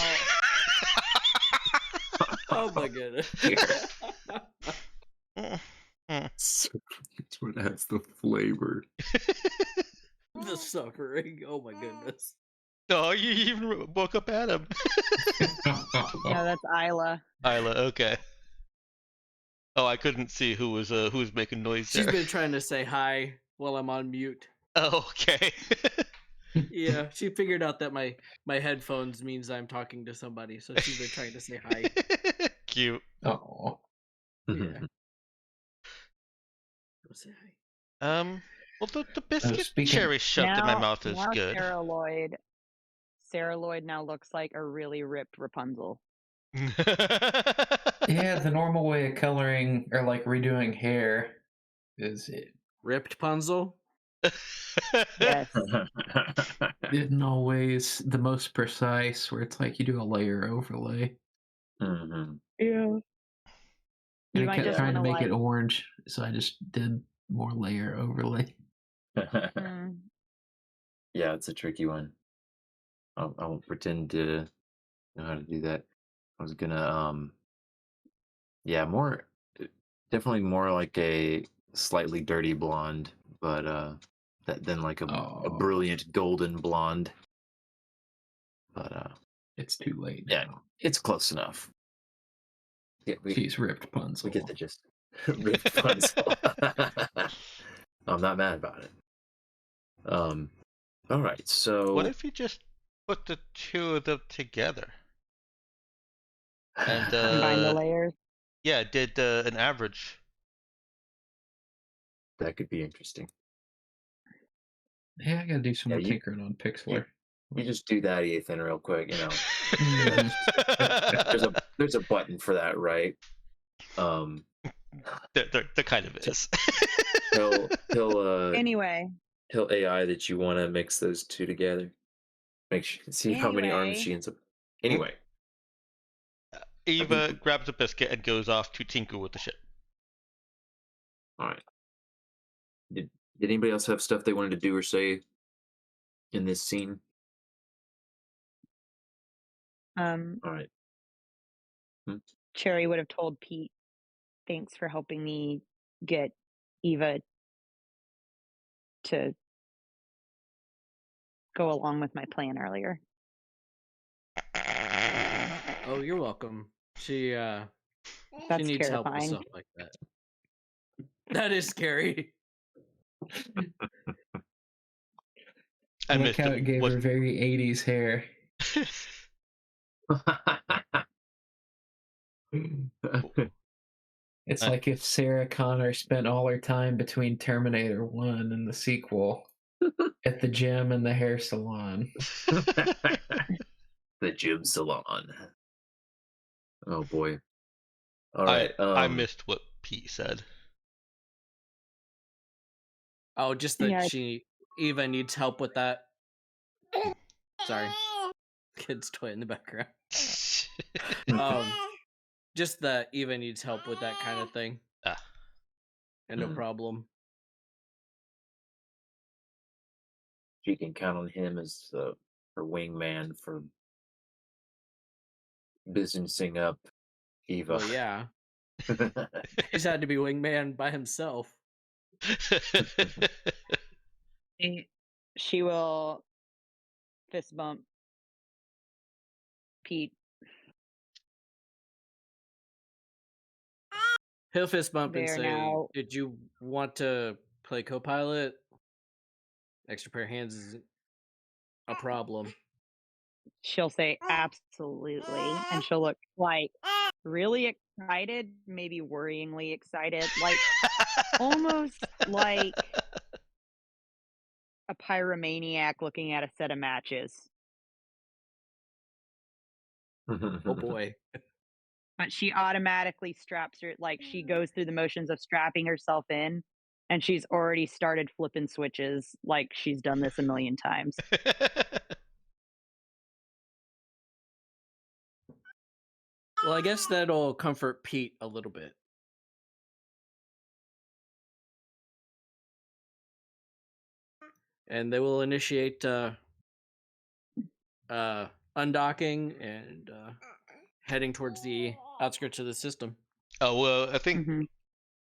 Oh my goodness. It's what adds the flavor. The suffering. Oh my goodness. Oh, you even woke up Adam. No, that's Isla. Isla, okay. Oh, I couldn't see who was making noise She's there. been trying to say hi while I'm on mute. Oh, okay. Yeah, she figured out that my headphones means I'm talking to somebody, so she's been trying to say hi. Cute. Oh, Yeah. Go say hi. Well, the biscuit speaking- Cherry shoved in my Now, mouth is now good. Sarah Lloyd now looks like a really ripped Rapunzel. yeah, the normal way of coloring or like redoing hair is it Ripped Punzel? Yes. isn't always the most precise. Where it's like you do a layer overlay, Mhm. Yeah. and You I might kept just trying want to to make it like. orange, so I just did more layer overlay. Mm, Yeah, it's a tricky one. I won't pretend to know how to do that. I was gonna, yeah, definitely more like a slightly dirty blonde, but than like a Oh, brilliant golden blonde. But it's too late yeah, now. it's close enough. Yeah, She's ripped we Punzel. get the gist. Ripped Punzel. I'm not mad about it. All right, so What if you just put the two of them together? And combine the layers. yeah, did an average. that could be interesting. Yeah, I gotta do some Yeah, more you- tinkering on Pixlr. You just do that, Ethan, real quick. You know, Mhm. there's a button for that, right? There kind of is. He'll Anyway. tell AI that you want to mix those two together. See how many arms Anyway. she ends up. Anyway, Eva grabs a biscuit and goes off to tinker with the ship. all right. Did anybody else have stuff they wanted to do or say in this scene? All right. Cherry would have told Pete, "Thanks for helping me get Eva to go along with my plan earlier." Oh, you're welcome. She That's needs help with terrifying. stuff like that. That is scary. I I like missed how it. it gave her very 80s hair. It's I- like if Sarah Connor spent all her time between Terminator 1 and the sequel at the gym and the hair salon. The gym salon. Oh boy. All I right. I missed what Pete said. Oh, just that Yeah. Eva needs help with that. Sorry, kid's toy in the background. Just that Eva needs help with that kind of thing, Ah. and no problem. She can count on him as her wingman for businessing up Eva. Well, yeah, he's had to be wingman by himself. She will fist bump Pete. He'll fist bump and They're say, now "Did you want to play co-pilot? Extra pair of hands isn't a problem." she'll say absolutely, and she'll look like really excited, maybe worryingly excited, like almost like a pyromaniac looking at a set of matches. Oh boy. But she automatically straps her, like she goes through the motions of strapping herself in, and she's already started flipping switches like she's done this a million times. Well, I guess that'll comfort Pete a little bit. And they will initiate undocking and heading towards the outskirts of the system. Oh well, I think hmm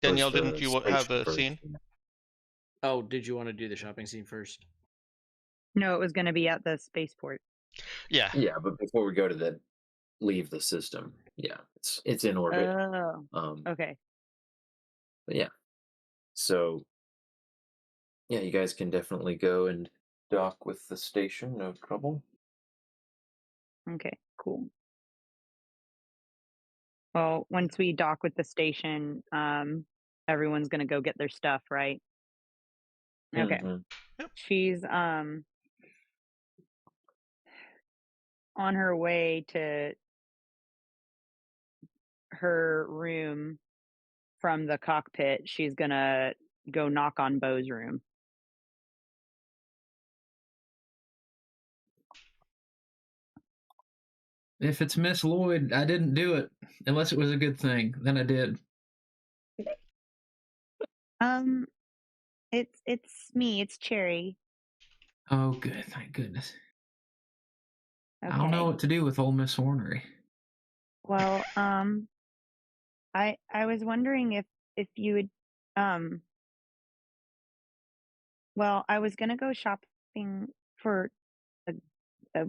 Danielle, First, didn't you have station a first. scene? Oh, did you want to do the shopping scene first? No, it was going to be at the spaceport. Yeah. Yeah, but before we go to leave the system, yeah, it's in orbit. Oh, okay. But yeah, so yeah, you guys can definitely go and dock with the station, no trouble. Okay, cool. Well, once we dock with the station, everyone's going to go get their stuff, right? Okay. Mhm. She's on her way to her room from the cockpit. She's going to go knock on Bo's room. If it's Miss Lloyd, I didn't do it. Unless it was a good thing. Then I did. Um it's me, it's Cherry. Oh, good. Thank goodness. I don't know Okay. what to do with old Miss Ornery. Well, I was wondering if you would well, I was going to go shopping for a, a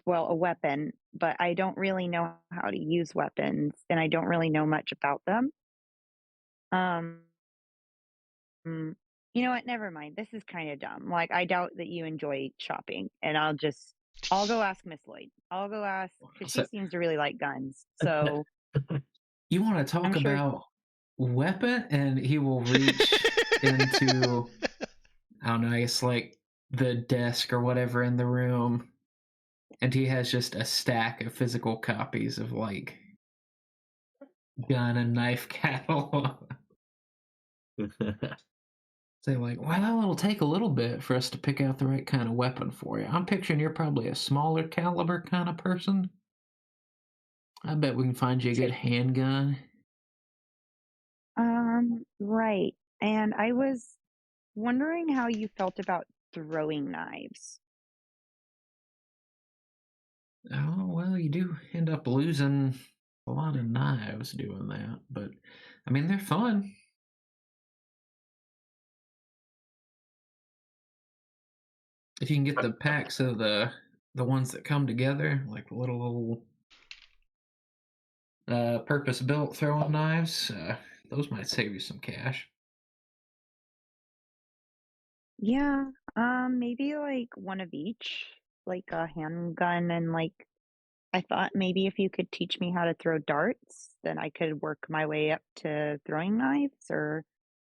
a weapon, but I don't really know how to use weapons and I don't really know much about them. Um mm, you know what? Never mind. This is kind of dumb. Like I doubt that you enjoy shopping and I'll go ask Miss Lloyd. I'll go ask cuz she So, seems to really like guns. So, you want to I'm talk sure about weapon? And he will reach into, I don't know, I guess like the desk or whatever in the room. And he has just a stack of physical copies of like gun and knife catalog. Say like, well, it'll take a little bit for us to pick out the right kind of weapon for you. I'm picturing you're probably a smaller caliber kind of person. I bet we can find you a good handgun. right. And I was wondering how you felt about throwing knives. Oh, well, you do end up losing a lot of knives doing that, but I mean, they're fun. If you can get the packs of the ones that come together, like little purpose-built throwing knives, those might save you some cash. Yeah, Maybe like one of each, like a handgun and like I thought maybe if you could teach me how to throw darts, then I could work my way up to throwing knives, or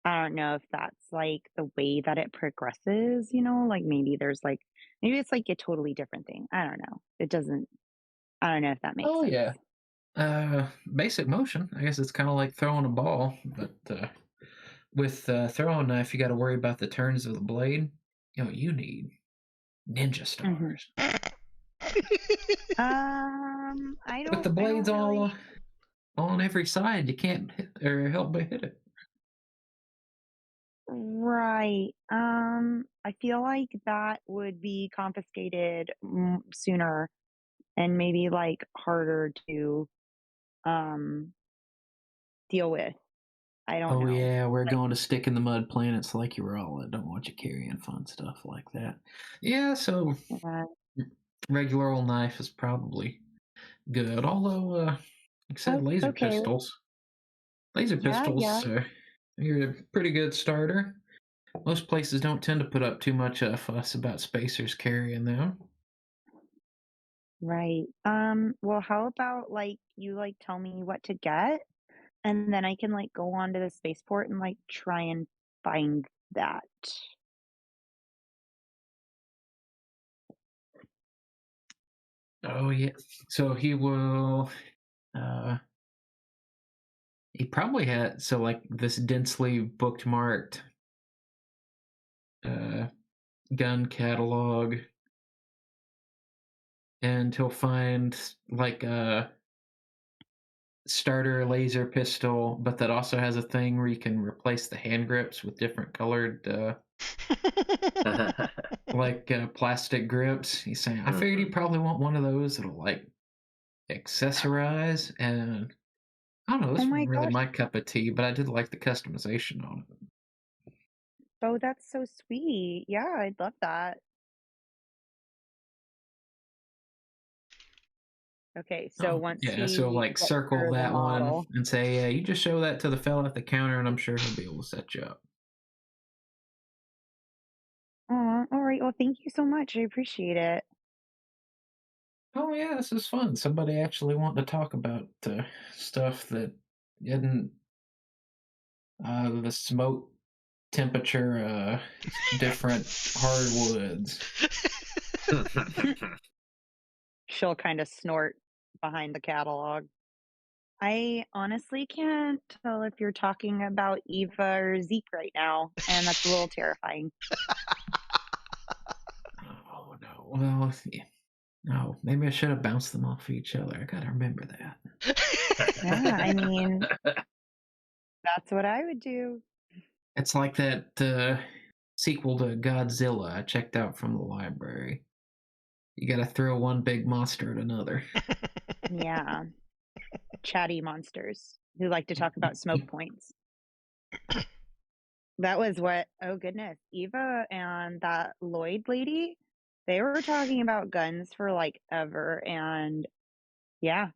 I don't know if that's like the way that it progresses, like maybe it's like a totally different thing. I don't know. I don't know if that makes Oh sense. yeah. Basic motion. I guess it's kind of like throwing a ball, but with throwing knife, you got to worry about the turns of the blade. You need ninja Hmm. stars with the I blades don't all really. on every side. You can't hit or help but hit it. Right. I feel like that would be confiscated sooner and maybe like harder to um deal with. I don't Oh know. yeah, we're Like, going to stick in the mud planets like you were all. I don't want you carrying fun stuff like that. Yeah, so uh, regular old knife is probably good. Although, like I said, laser okay. pistols. Laser Yeah, yeah. pistols, you're a pretty good starter. Most places don't tend to put up too much fuss about spacers carrying them. Right. Well, how about like you like tell me what to get and then I can like go on to the spaceport and like try and find that. Oh yeah. So he will. Uh, he probably had like this densely bookmarked uh, gun catalog, and he'll find like a starter laser pistol, but that also has a thing where you can replace the hand grips with different colored like plastic grips. He's saying, I figured you Mhm. probably want one of those that'll like accessorize, and I don't know, Oh this my wasn't really gosh. my cup of tea, but I did like the customization on it. Oh, that's so sweet. Yeah, I'd love that. Okay, so Oh once yeah, so he like gets circle her the that one model. and say, you just show that to the fella at the counter, and I'm sure he'll be able to set you up. Oh, all right. Well, thank you so much. I appreciate it. Oh yeah, this is fun. Somebody actually wanting to talk about stuff that isn't the smoke temperature, different hardwoods. She'll kind of snort behind the catalog. I honestly can't tell if you're talking about Eva or Zeke right now, and that's a little terrifying. Oh no. Well, yeah. No, maybe I should have bounced them off each other. I gotta remember that. Yeah, I mean, that's what I would do. It's like that sequel to Godzilla I checked out from the library. You gotta throw one big monster at another. Yeah, chatty monsters who like to talk about smoke points. That was what, oh goodness, Eva and that Lloyd lady, they were talking about guns for like ever. And yeah,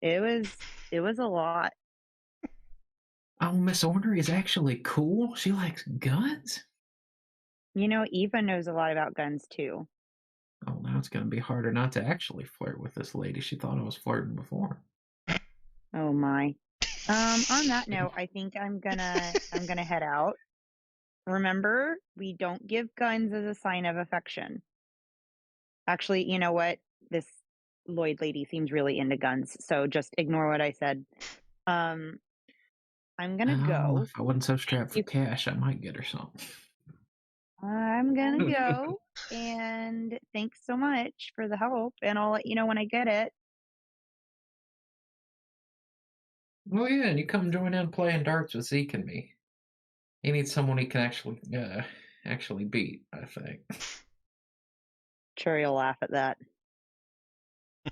it was a lot. Oh, Miss Ornery is actually cool. She likes guns. Eva knows a lot about guns too. Oh, now it's gonna be harder not to actually flirt with this lady. She thought I was flirting before. Oh my. On that note, I think I'm gonna head out. Remember, we don't give guns as a sign of affection. Actually, you know what? This Lloyd lady seems really into guns, so just ignore what I said. Um, I'm gonna Oh, go. if I wasn't so strapped for You, cash, I might get her something. I'm gonna go, and thanks so much for the help, and I'll let you know when I get it. Well, yeah, and you come join in playing darts with Zeke and me. He needs someone he can actually beat, I think. Sure, you'll laugh at that.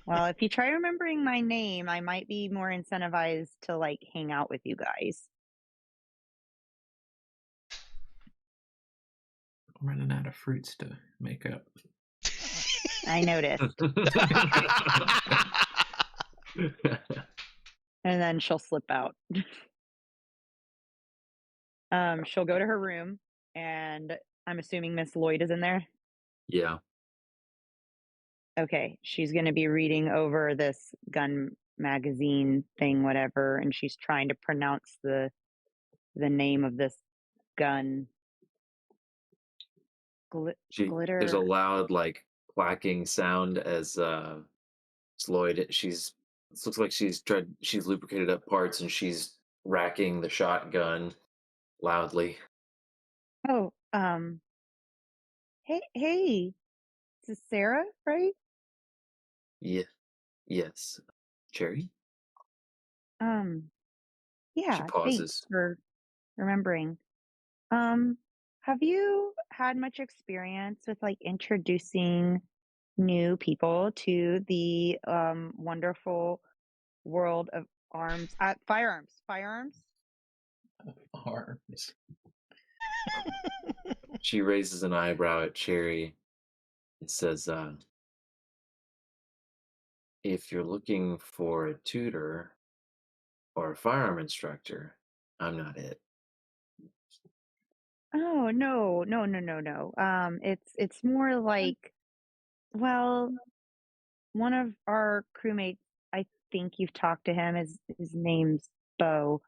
Well, if you try remembering my name, I might be more incentivized to like hang out with you guys. I'm running out of fruits to make up. I noticed. And then she'll slip out. She'll go to her room and I'm assuming Miss Lloyd is in there? Yeah. Okay, she's gonna be reading over this gun magazine thing, whatever, and she's trying to pronounce the name of this gun. There's a Glitter. loud like clacking sound as Sloyd it looks like she's lubricated up parts and she's racking the shotgun loudly. Oh, hey, this is Sarah, right? Yeah, yes. Cherry? Um, She yeah, thanks pauses. for remembering. Um, have you had much experience with like introducing new people to the wonderful world of firearms? Arms. She raises an eyebrow at Cherry and says, if you're looking for a tutor or a firearm instructor, I'm not it. Oh, no, no, no, no, no. It's more like, well, one of our crewmates, I think you've talked to him, his name's Bo.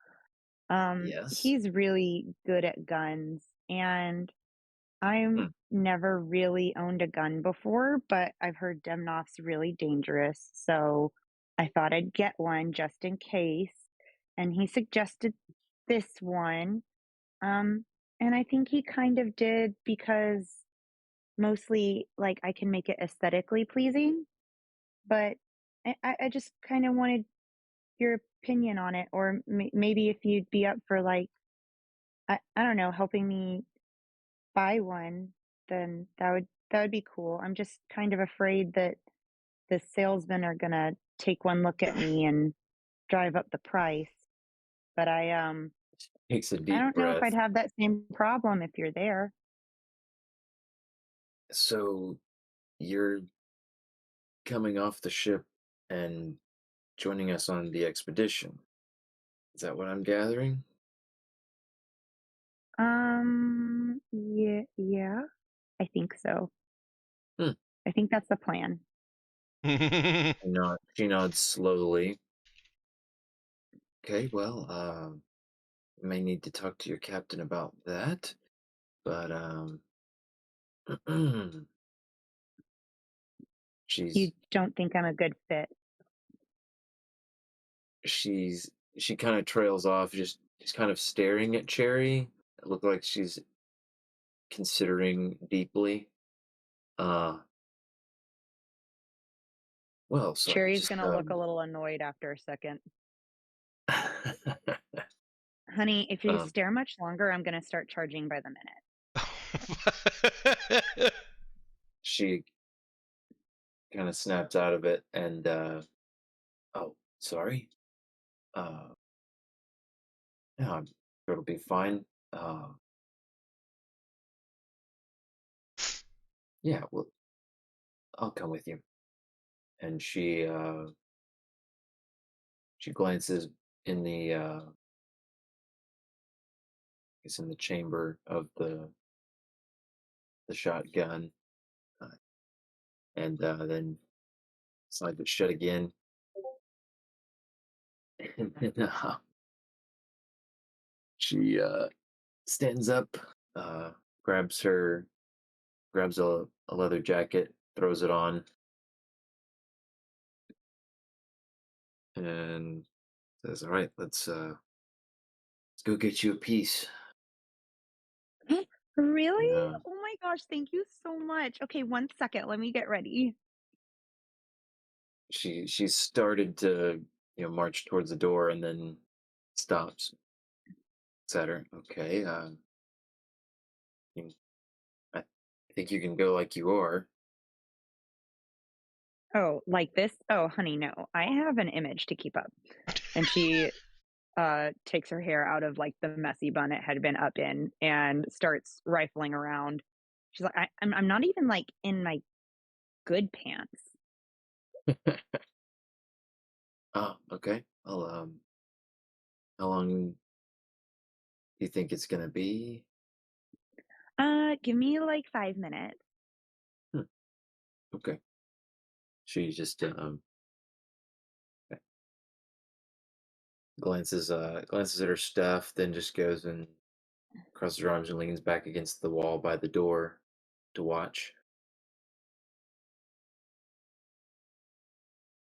Yes? He's really good at guns, and I'm Hmm. never really owned a gun before, but I've heard Demnoff's really dangerous, so I thought I'd get one just in case. And he suggested this one. Um, and I think he kind of did because mostly like I can make it aesthetically pleasing, but I just kind of wanted your opinion on it, or maybe if you'd be up for like, I don't know, helping me buy one, then that would be cool. I'm just kind of afraid that the salesmen are gonna take one look at me and drive up the price. But Takes a I deep don't know if I'd breath. have that same problem if you're there. So you're coming off the ship and joining us on the expedition. Is that what I'm gathering? Yeah, yeah, I think so. Hmm. I think that's the plan. She nods slowly. Okay, well, may need to talk to your captain about that, but she's You don't think I'm a good fit? she's she kind of trails off, just kind of staring at Cherry. It looked like she's considering deeply. Uh, well, so I could Cherry's just gonna look a little annoyed after a second. um, Honey, if you um, stare much longer, I'm gonna start charging by the minute. she kind of snaps out of it and oh, sorry. Uh, yeah, I'm sure it'll be fine. Uh, yeah, well, I'll come with you. And she glances in the it's in the chamber of the shotgun, uh, and then slides it shut again. And then she stands up, uh, grabs her, grabs a leather jacket, throws it on, and says, "All right, let's go get you a piece." Really? Yeah, Oh my gosh, thank you so much. Okay, 1 second, let me get ready. she started to march towards the door and then stops. Looks at her. Okay, you- I think you can go like you are. Oh, like this? Oh, honey, no. I have an image to keep up. And she takes her hair out of like the messy bun it had been up in and starts rifling around. She's like, I'm not even like in my good pants. Oh, okay. Well, how long do you think it's gonna be? Give me like 5 minutes. Hmm, okay. She just glances at her stuff, then just goes and crosses her arms and leans back against the wall by the door to watch.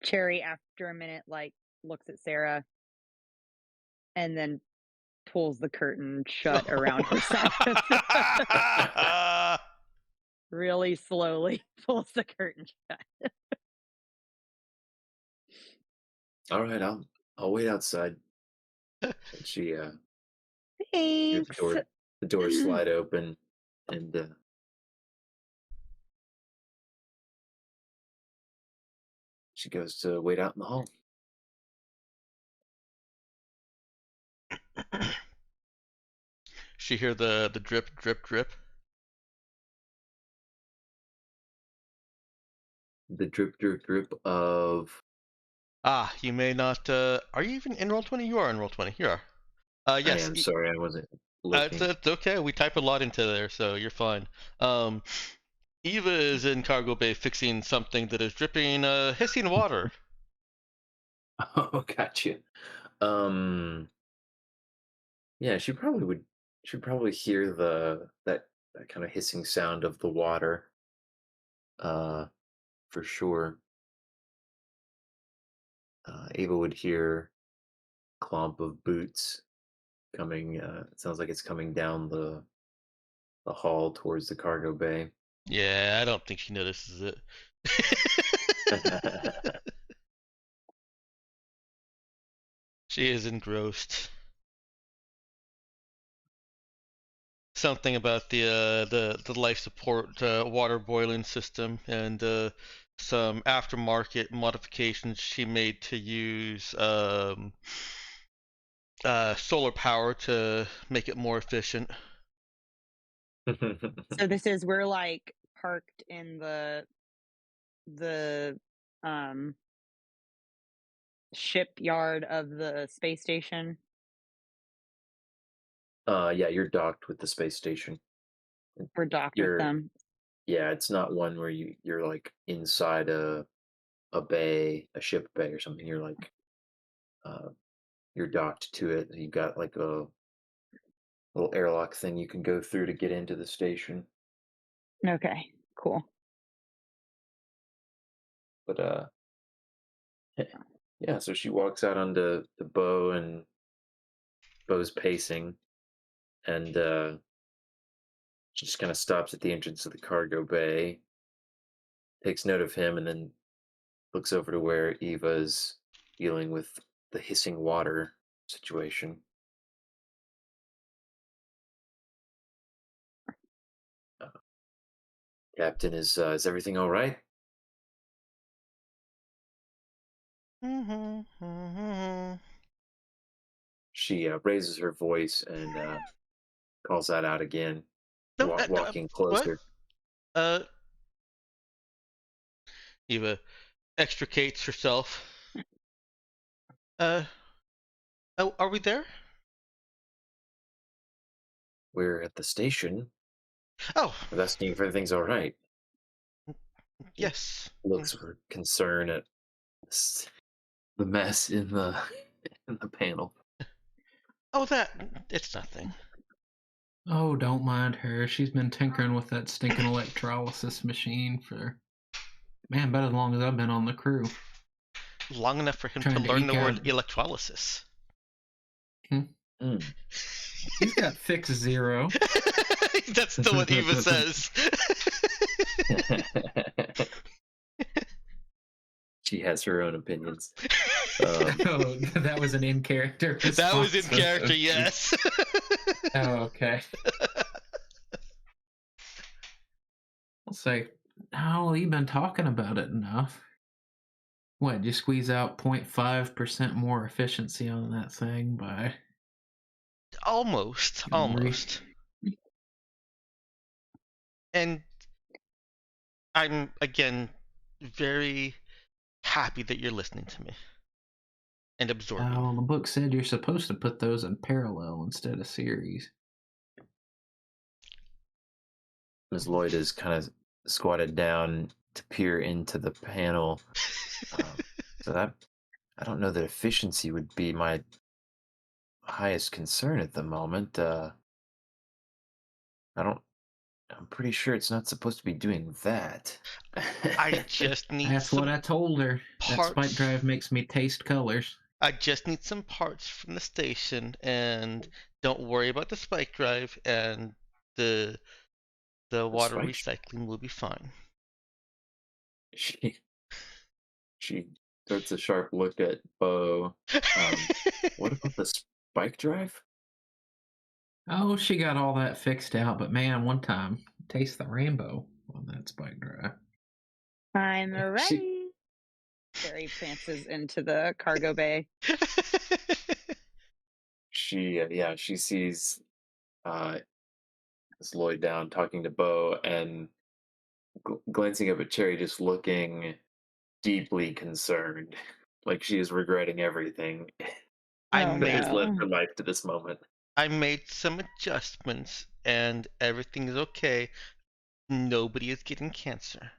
Cherry, after a minute, like looks at Sarah and then pulls the curtain shut around her side of the really slowly pulls the curtain shut. All right, I'll wait outside. And she hears Thanks. the door slide open, and she goes to wait out in the hall. She hear the drip, drip, drip. The drip, drip, drip of. Ah, you may not. Are you even in Roll20? You are in Roll20. You are. I Yes. am sorry, I wasn't It's, looking. it's okay. We type a lot into there, so you're fine. Um, Eva is in cargo bay fixing something that is dripping hissing water. Oh, gotcha. Um, yeah, she probably would. She'd probably hear that kind of hissing sound of the water. Uh, for sure. Ava would hear clomp of boots coming. It sounds like it's coming down the hall towards the cargo bay. Yeah, I don't think she notices it. She is engrossed. Something about the life support water boiling system and some aftermarket modifications she made to use solar power to make it more efficient. So this is we're like parked in the um shipyard of the space station. Yeah, you're docked with the space station. We're docked with You're them. Yeah, it's not one where you're like inside a bay, a ship bay or something. You're like uh you're docked to it. You've got like a little airlock thing you can go through to get into the station. Okay, cool. But yeah, so she walks out onto the bow, and Bo's pacing, and she just kind of stops at the entrance of the cargo bay, takes note of him, and then looks over to where Eva's dealing with the hissing water situation. Uh, Captain, is everything all right? She raises her voice and calls that out again, No, no, walking what? closer. Uh, Eva extricates herself. Uh, oh, are we there? We're at the station. Oh, We're asking if everything's all right. He yes. looks with concern at the mess in the in the panel. Oh, it's nothing. Oh, don't mind her. She's been tinkering with that stinking electrolysis machine for, man, about as long as I've been on the crew. Long enough for him to Trying to learn eke the word out. electrolysis. Mm. He's got fix 0. That's still what Eva says. She has her own opinions. Oh, that was an in character. That was in character, yes. Oh, okay. I'll say, oh, you've been talking about it enough. What, you squeeze out 0.5% more efficiency on that thing by Almost. And I'm, again, very happy that you're listening to me and absorbing. Oh, the book said you're supposed to put those in parallel instead of series. Ms. Lloyd is kind of squatted down to peer into the panel. So that I don't know that efficiency would be my highest concern at the moment. I don't. I'm pretty sure it's not supposed to be doing that. I just need That's what some I told her. That spike parts. drive makes me taste colors. I just need some parts from the station, and don't worry about the spike drive, and the water spike- recycling will be fine. She starts a sharp look at Bo. What about the spike drive? Oh, she got all that fixed out, but man, one time, taste the rainbow on that spike drive. I'm She- ready. Cherry prances into the cargo bay. She sees Miss Lloyd down talking to Bo and glancing up at Cherry, just looking deeply concerned, like she is regretting everything I Oh, that has led no. her life to this moment. I made some adjustments, and everything is okay. Nobody is getting cancer.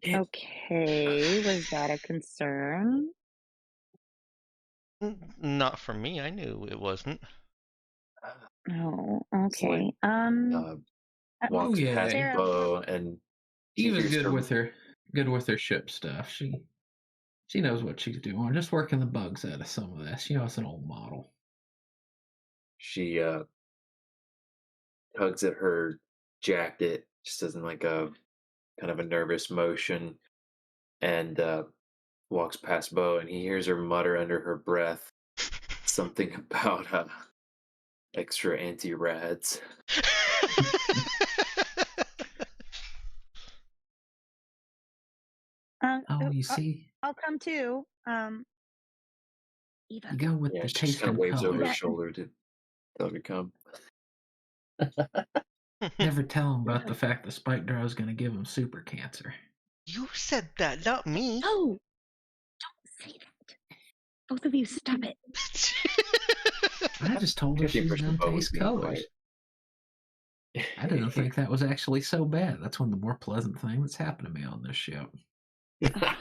Okay. Was that a concern? Not for me. I knew it wasn't. Oh, Miss Lloyd okay. walks yeah. past Sarah, Bo, and she Eva's hears good with her ship stuff. She knows what she's doing. Just working the bugs out of some of this. It's an old model. she tugs at her jacket, just as in like a kind of a nervous motion, and walks past Bo, and he hears her mutter under her breath something about extra anti-rads. Oh, you see, I'll come too. Eva. you go with Yeah, the she just taste kind of and waves over her colors. Yeah. shoulder to tell her to come. Never tell him about the fact the spike drive is going to give him super cancer. You said that, not me. Oh, don't say that. Both of you, stop it. I just told her Get the she's impression going Bo to was taste being colors. I didn't think that was actually so bad. That's one of the more pleasant things that's happened to me on this ship. Why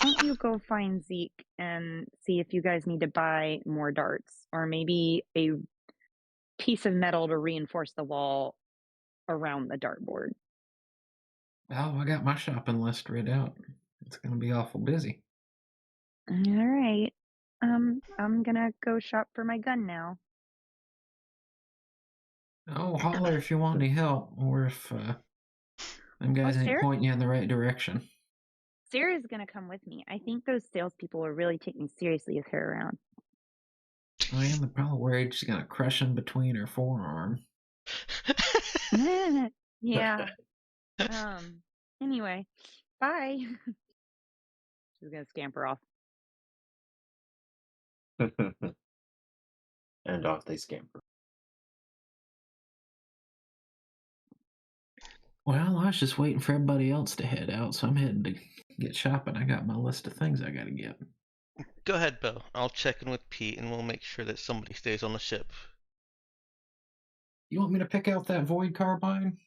don't you go find Zeke and see if you guys need to buy more darts or maybe a piece of metal to reinforce the wall around the dartboard. Oh, I got my shopping list read out. It's going to be awful busy. All right. I'm gonna go shop for my gun now. Oh, holler if you want any help, or if them guys ain't Sarah? pointing you in the right direction. Sarah's gonna come with me. I think those salespeople are really taking seriously with her around. I am probably worried she's going to crush him between her forearm. Yeah. Anyway, bye. She's gonna scamper off. And off they scamper. Well, I was just waiting for everybody else to head out, so I'm heading to get shopping. I got my list of things I got to get. Go ahead, Bo. I'll check in with Pete, and we'll make sure that somebody stays on the ship. You want me to pick out that void carbine?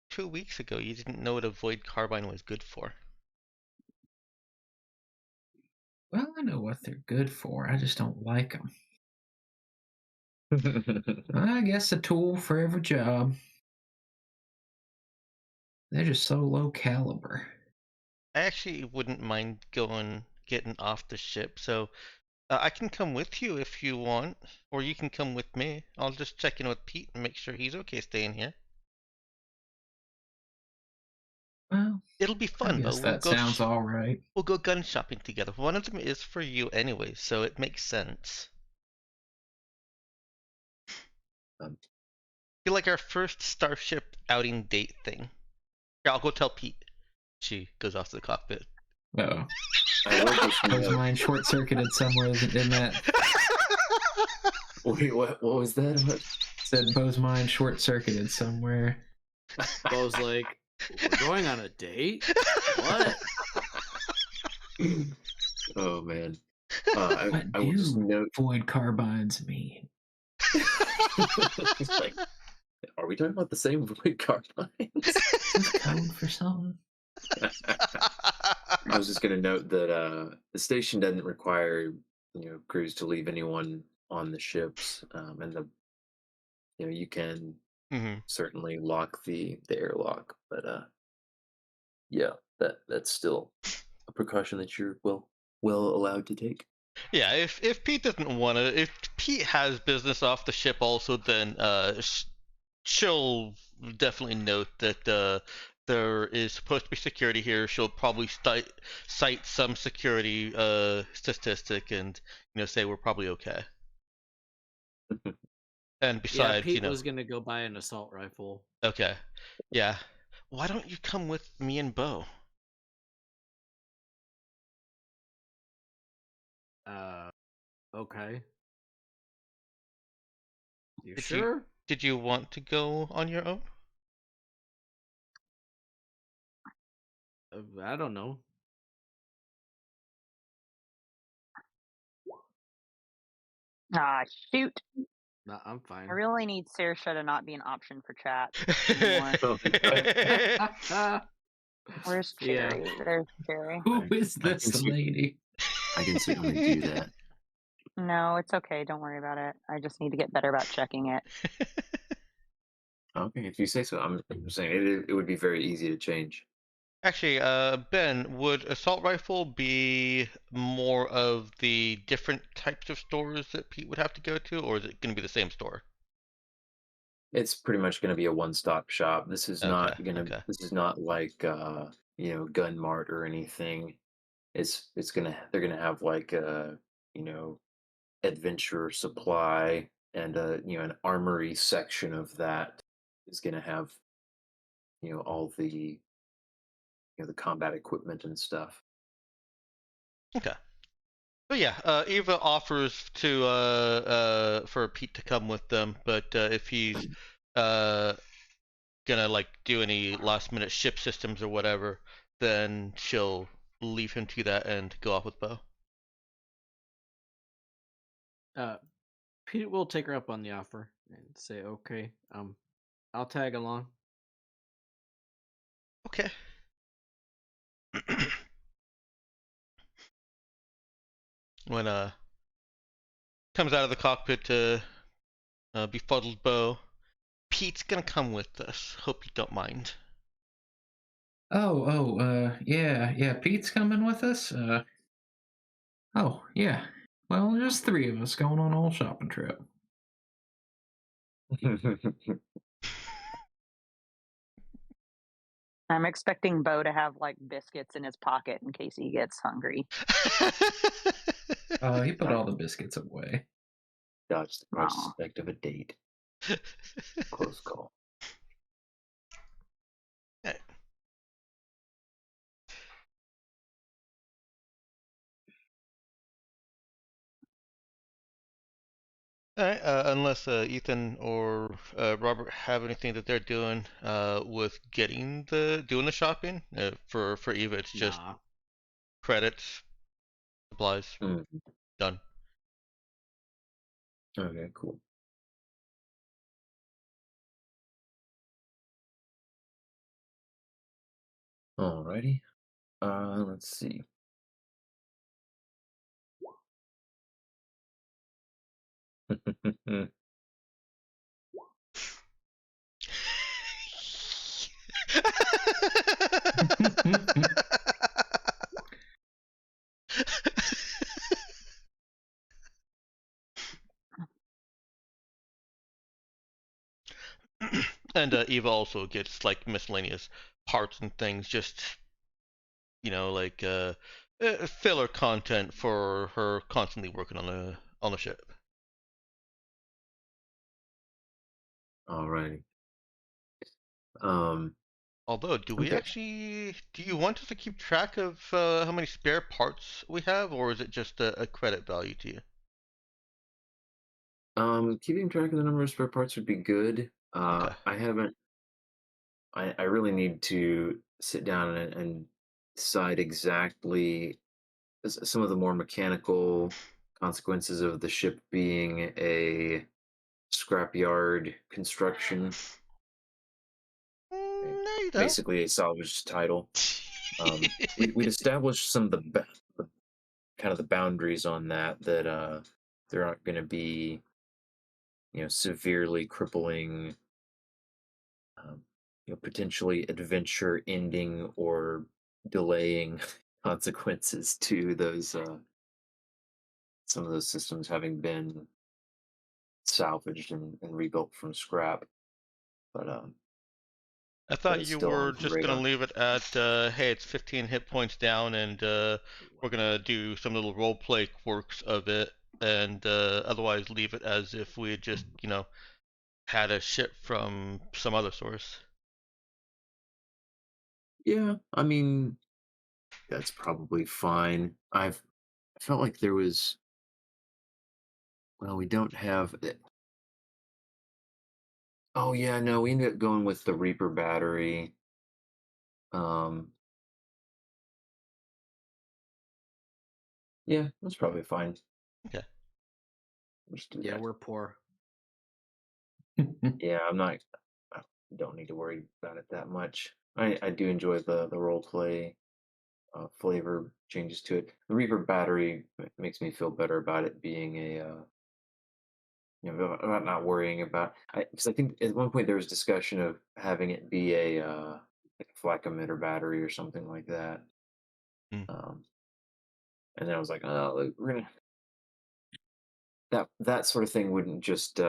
2 weeks ago, you didn't know what a void carbine was good for. Well, I know what they're good for. I just don't like them. I guess a tool for every job. They're just so low caliber. I actually wouldn't mind getting off the ship, so I can come with you if you want, or you can come with me. I'll just check in with Pete and make sure he's okay staying here. Well, It'll be I fun, guess Bo. that sounds all right. We'll go gun shopping together. One of them is for you anyway, so it makes sense. Feel like our first Starship outing date thing. Here, I'll go tell Pete. She goes off to the cockpit. Uh-oh. I will just Was note- mine short-circuited somewhere in that? Wait, what was that? What? Said Bo's mind short-circuited somewhere. Bo's like, we're going on a date? What? Oh man. What I will just do note. void carbines mean? It's like, are we talking about the same void carbines? Is this code for something? I was just going to note that the station doesn't require crews to leave anyone on the ships, and you can Hmm. certainly lock the airlock, but yeah, that's still a precaution that you're well allowed to take. Yeah, if Pete doesn't want to, if Pete has business off the ship also, then she'll definitely note that there is supposed to be security here. She'll probably cite some security statistic and say we're probably okay. And Yeah, besides, Pete was gonna go buy an assault rifle. okay, yeah. Why don't you come with me and Bo? Uh, okay. You Did you sure? did you want to go on your own? I don't know. Ah, shoot. Nah, I'm I fine. really need Saoirse to not be an option for chat anymore. Oh, no. Where's Yeah. Cherry? There's Cherry. Who is I this can lady? I can certainly do that. No, it's okay. Don't worry about it. I just need to get better about checking it. Okay, if you say so. I'm saying it would be very easy to change. Actually, Ben, would assault rifle be more of the different types of stores that Pete would have to go to, or is it going to be the same store? It's pretty much going to be a one-stop shop. This is Okay, not gonna. okay, This is not like Gun Mart or anything. It's gonna. They're gonna have like you know adventure supply and an armory section of that is gonna have all the combat equipment and stuff. okay. But yeah, Eva offers to for Pete to come with them, but if he's uh gonna like do any last minute ship systems or whatever, then she'll leave him to that and go off with Bo. Uh, Pete will take her up on the offer and say, "Okay, I'll tag along." Okay. When comes out of the cockpit to befuddled Bo, Pete's gonna come with us. Hope you don't mind. Yeah, Pete's coming with us. Oh, yeah. Well, there's three of us going on a whole shopping trip. I'm expecting Bo to have like biscuits in his pocket in case he gets hungry. He put all the biscuits away. Dodge the Aw. prospect of a date. Close call. Alright, unless Ethan or Robert have anything that they're doing with doing the shopping for Eva, it's just Nah. credits, supplies, Mm. done. Okay, cool. Alrighty. Let's see. And Eva also gets like miscellaneous parts and things, just like filler content for her constantly working on the ship. Alrighty. Um, Although, do okay. do you want us to keep track of how many spare parts we have, or is it just a credit value to you? Keeping track of the number of spare parts would be good. Okay. I haven't. I really need to sit down and decide exactly some of the more mechanical consequences of the ship being a scrapyard construction, No, you don't. basically a salvage title. We'd established some of the kind of the boundaries on that there aren't going to be severely crippling, um, potentially adventure ending or delaying consequences to those some of those systems having been salvaged and rebuilt from scrap. But I but thought it's you still were on the just gonna radar. leave it at, hey, it's 15 hit points down, and we're gonna do some little role play quirks of it, and otherwise leave it as if we had just, had a ship from some other source. Yeah, I mean that's probably fine. I felt like there was well, we don't have it. Oh yeah, no, we ended up going with the Reaper battery. Um, yeah, that's probably fine. Okay. We'll just do Yeah, that. we're poor. Yeah, I'm not. I don't need to worry about it that much. I do enjoy the role play flavor changes to it. The Reaper battery makes me feel better about it being about not worrying about. Because I think at one point there was discussion of having it be like a flak emitter battery or something like that. Mm. Um, and then I was like, oh, like, we're gonna that sort of thing wouldn't just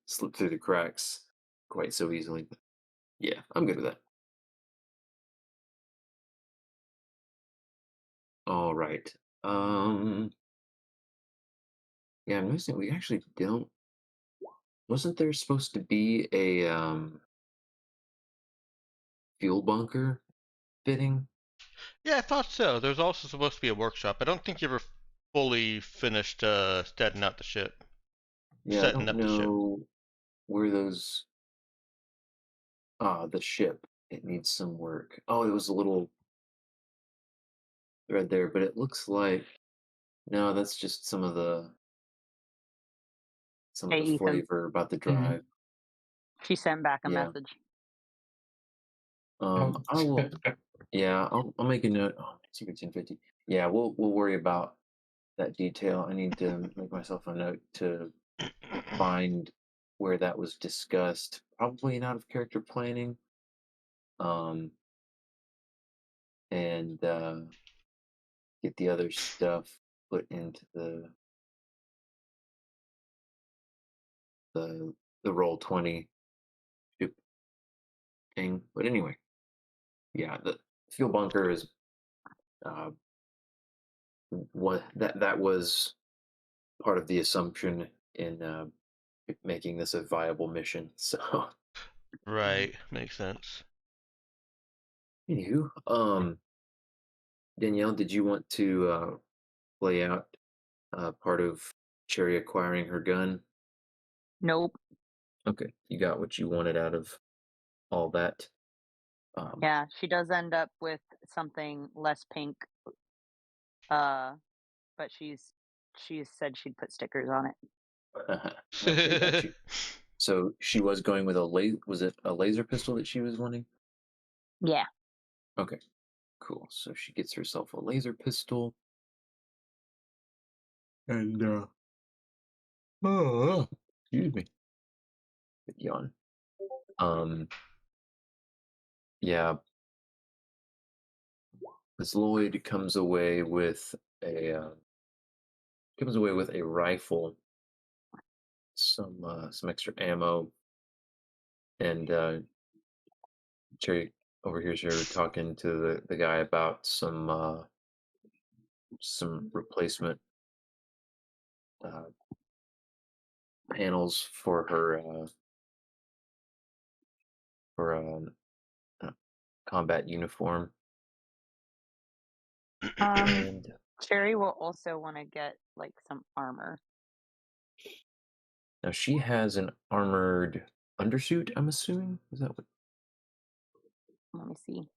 slip through the cracks quite so easily. But yeah, I'm good with that. All right. Um, yeah, I'm noticing we actually don't. Wasn't there supposed to be a fuel bunker fitting? Yeah, I thought so. There's also supposed to be a workshop. I don't think you ever fully finished setting up the ship. Yeah, I Setting don't up the ship. know where those. Ah, the ship. It needs some work. Oh, it was a little thread there, but it looks like no, that's just some of Hey, the Ethan. flavor about the Mhm. drive. She sent back a Yeah. message. Oh, I will. Yeah, I'll make a note. Oh, Secret 1050. Yeah, we'll worry about that detail. I need to make myself a note to find where that was discussed. Probably in out of character planning. Um, and get the other stuff put into the the roll 20 thing. But anyway, yeah, the fuel bunker is uh, what that was part of the assumption in making this a viable mission. So, Right, makes sense. anywho, Danielle, did you want to play out part of Cherry acquiring her gun? Nope. Okay, you got what you wanted out of all that. Um, Yeah, she does end up with something less pink. Uh, but she's said she'd put stickers on it. okay, got you. So she was going with a was it a laser pistol that she was wanting? Yeah. Okay, cool. So she gets herself a laser pistol. And oh, excuse me. Big yawn. Um, yeah, Miss Lloyd comes away with a rifle, some extra ammo, and Cherry overhears her talking to the guy about some replacement uh, panels for her for uh, combat uniform. Um, And Cherry will also want to get like some armor. now she has an armored undersuit, I'm assuming. Is that what? Let me see.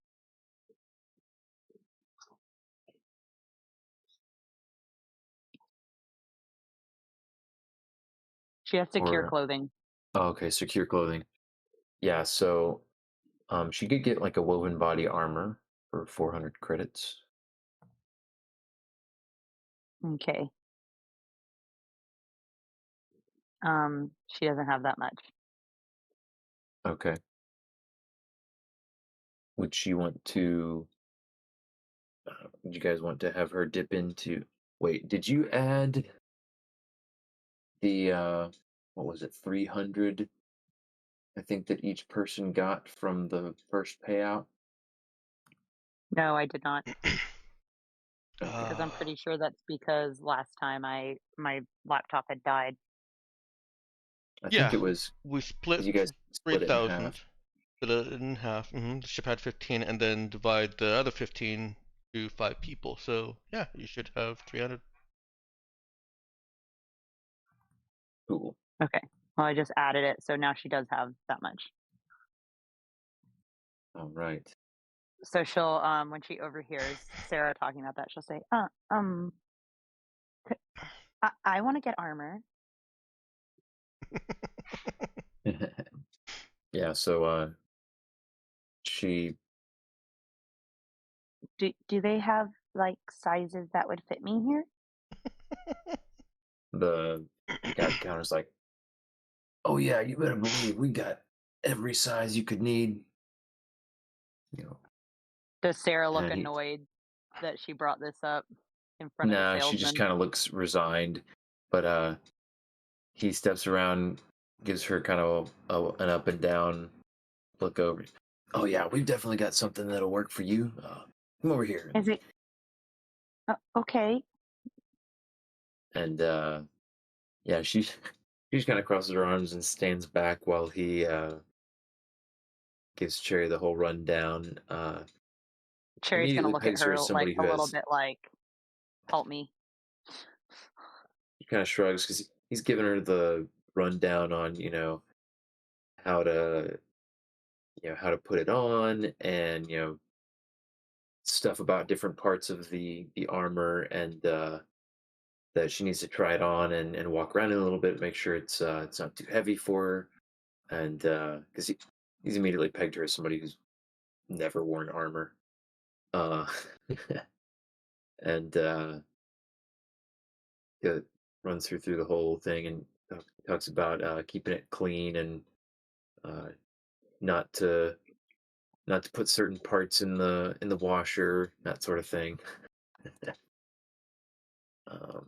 She has secure Or clothing. oh, okay, secure clothing. Yeah, so she could get like a woven body armor for 400 credits. Okay. She doesn't have that much. Okay. Would she want to? Would you guys want to have her dip into? Wait, did you add the what was it? 300. I think that each person got from the first payout. No, I did not, Okay. because I'm pretty sure that's because last time my laptop had died. I think Yeah, it was we because split you guys split it in 3,000, half. split it in half. The ship had 15, and then divide the other 15 to 5 people. So yeah, you should have 300. Cool. Okay. Well, I just added it, so now she does have that much. All right. So she'll when she overhears Sarah talking about that, she'll say, I want to get armor. Yeah. So she Do they have like sizes that would fit me here? the guy at the counter's like, "Oh yeah, you better believe we got every size you could need." You know, Does Sarah look and he annoyed that she brought this up in front of the nah, she just salesman? kind of looks resigned, but he steps around, gives her kind of an up and down look over. Oh yeah, we've definitely got something that'll work for you. Come over here. Is it okay? And yeah, she she just kind of crosses her arms and stands back while he gives Cherry the whole rundown. Cherry's gonna Immediately look at pegs her her as like somebody a who little has bit like, help me. he kind of shrugs because he's given her the rundown on how to how to put it on, and stuff about different parts of the armor, and that she needs to try it on and walk around in a little bit, make sure it's not too heavy for her, and because he's immediately pegged her as somebody who's never worn armor, uh, and yeah, runs through the whole thing and talks about keeping it clean, and uh, not to put certain parts in the washer, that sort of thing. um,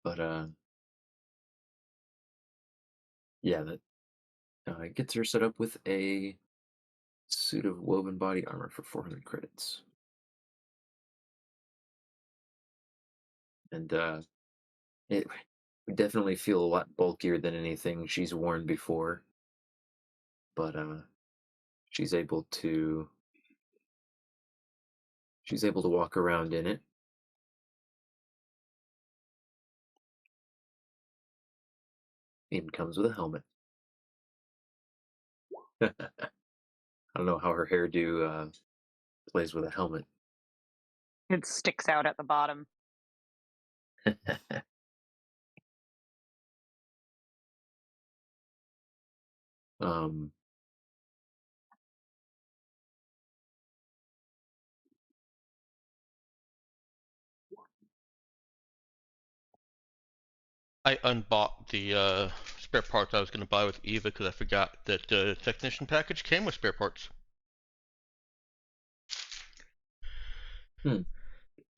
but yeah, that gets her set up with a suit of woven body armor for 400 credits. And it would definitely feel a lot bulkier than anything she's worn before, but she's able to walk around in it. And comes with a helmet. I don't know how her hairdo plays with a helmet. It sticks out at the bottom. um, I unbought the spare parts I was going to buy with Eva because I forgot that the technician package came with spare parts. hmm.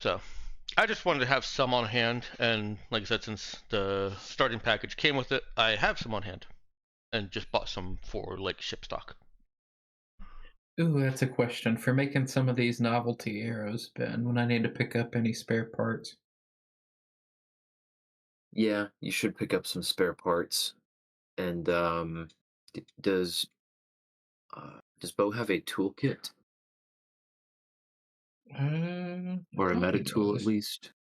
So I just wanted to have some on hand, and like I said, since the starting package came with it, I have some on hand, and just bought some for like ship stock. Ooh, that's a question for making some of these novelty arrows, Ben, when I need to pick up any spare parts. Yeah, you should pick up some spare parts. And does Bo have a toolkit I or a thought meta he tool at does. least?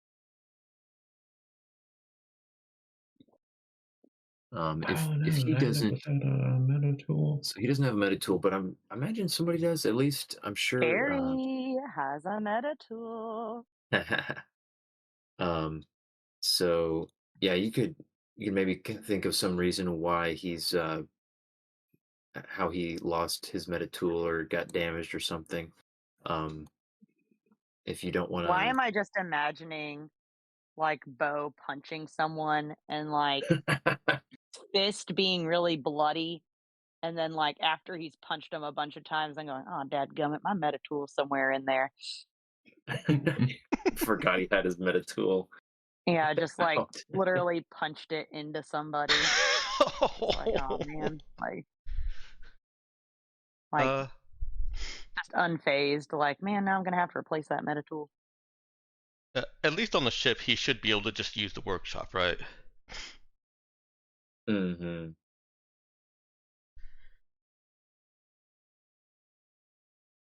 If Oh no, he did I end up doesn't, without a meta tool? so he doesn't have a meta tool, but I imagine somebody does. At least I'm sure. Cherry has a meta tool. um, so yeah, you could maybe think of some reason why how he lost his meta tool or got damaged or something. Um, if you don't Why want am I just imagining like Bo punching someone and like to, fist being really bloody, and then like after he's punched him a bunch of times, I'm going, "Oh, dadgummit, my meta tool's somewhere in there." forgot he had his meta tool Yeah, just like out. literally punched it into somebody. It's like, oh man, like uh, just unfazed. Like, man, now I'm gonna have to replace that meta tool. at least on the ship, he should be able to just use the workshop, right? Hmm.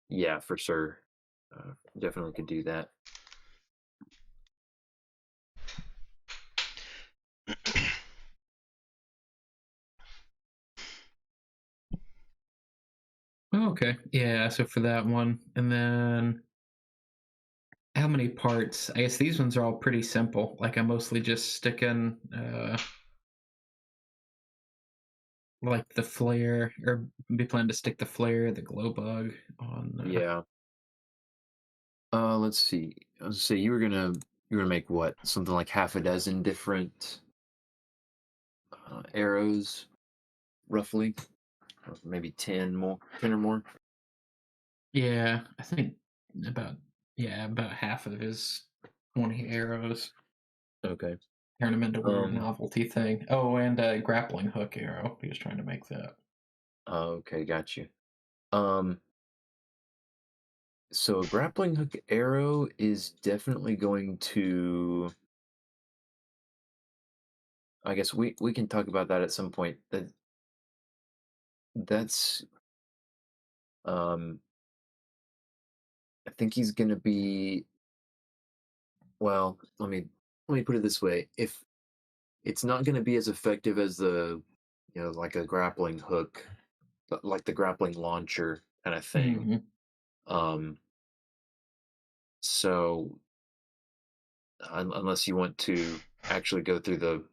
Yeah, for sure. Definitely could do that. Okay. Yeah, so for that one. And then how many parts? I guess these ones are all pretty simple. Like I'm mostly just sticking like the flare or be planning to stick the flare, the glow bug on Yeah. Let's see. I was say you were gonna make what something like half a dozen different arrows, roughly, or maybe 10 or more. yeah, I think about about half of his 20 arrows. Okay. Turn them into weird Um. novelty thing. Oh, and a grappling hook arrow. He was trying to make that. Okay, got you. Um. So a grappling hook arrow is definitely going to. I guess we can talk about that at some point. That's um. I think he's gonna be. Well, let me put it this way. If it's not gonna be as effective as like a grappling hook, but like the grappling launcher kind of thing. Hmm. Um, so unless you want to actually go through the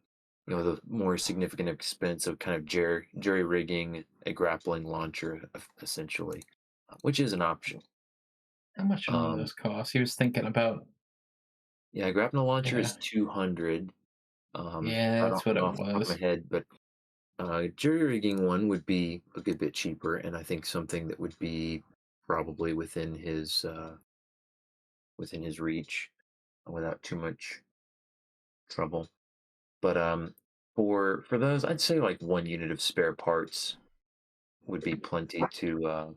more significant expense of kind of jerry rigging a grappling launcher, essentially, which is an option. How much do Um, those cost? He was thinking about. yeah, grappling launcher Yeah, is 200. yeah, I that's don't what know it off the top of my was. head, but jury rigging one would be a good bit cheaper, and I think something that would be probably within his reach without too much trouble. But for those, I'd say like 1 unit of spare parts would be plenty to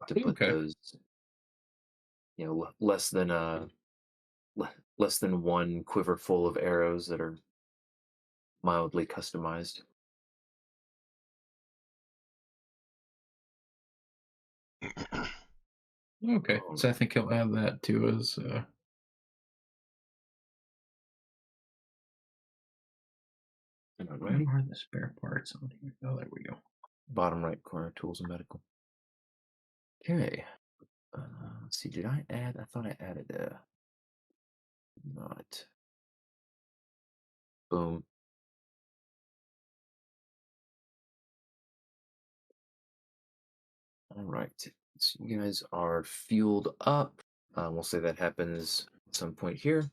put Okay. those, less than one quiver full of arrows that are mildly customized. Okay. All So I right. think he'll add that to his. Where Alrighty. are the spare parts on here? Oh, there we go. Bottom right corner, tools and medical. Okay. Let's see. Did I add? I thought I added not. Boom. All right. So you guys are fueled up. We'll say that happens at some point here.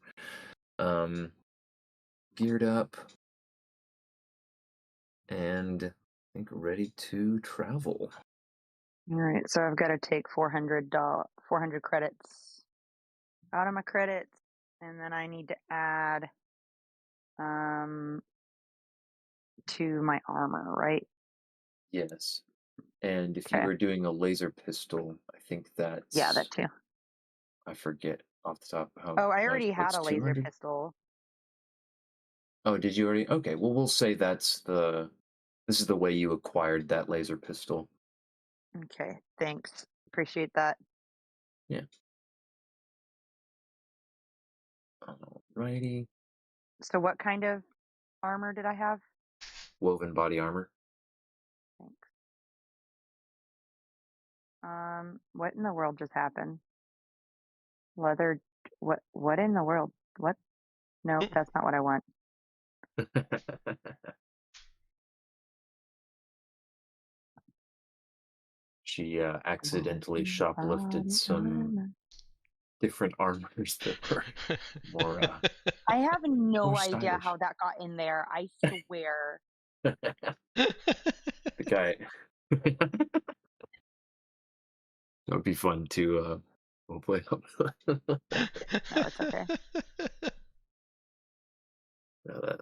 Um, Geared up and I think ready to travel. All right, so I've got to take 400 credits out of my credits, and then I need to add um to my armor, right? Yes. And if you Okay. were doing a laser pistol, I think Yeah, that's that too. I forget off the top how Oh, I much. already had What's a laser 200? pistol. Oh, did you already? Okay. Well, we'll say this is the way you acquired that laser pistol. Okay, thanks. Appreciate that. Yeah. Alrighty. So what kind of armor did I have? Woven body armor. Thanks. What in the world just happened? Leather What in the world? What? Nope, that's not what I want. She accidentally Body, shoplifted body some armor. different armors that were more I have no more idea stylish. how that got in there. I swear. The guy. That would be fun to we'll play up. No, it's okay. No,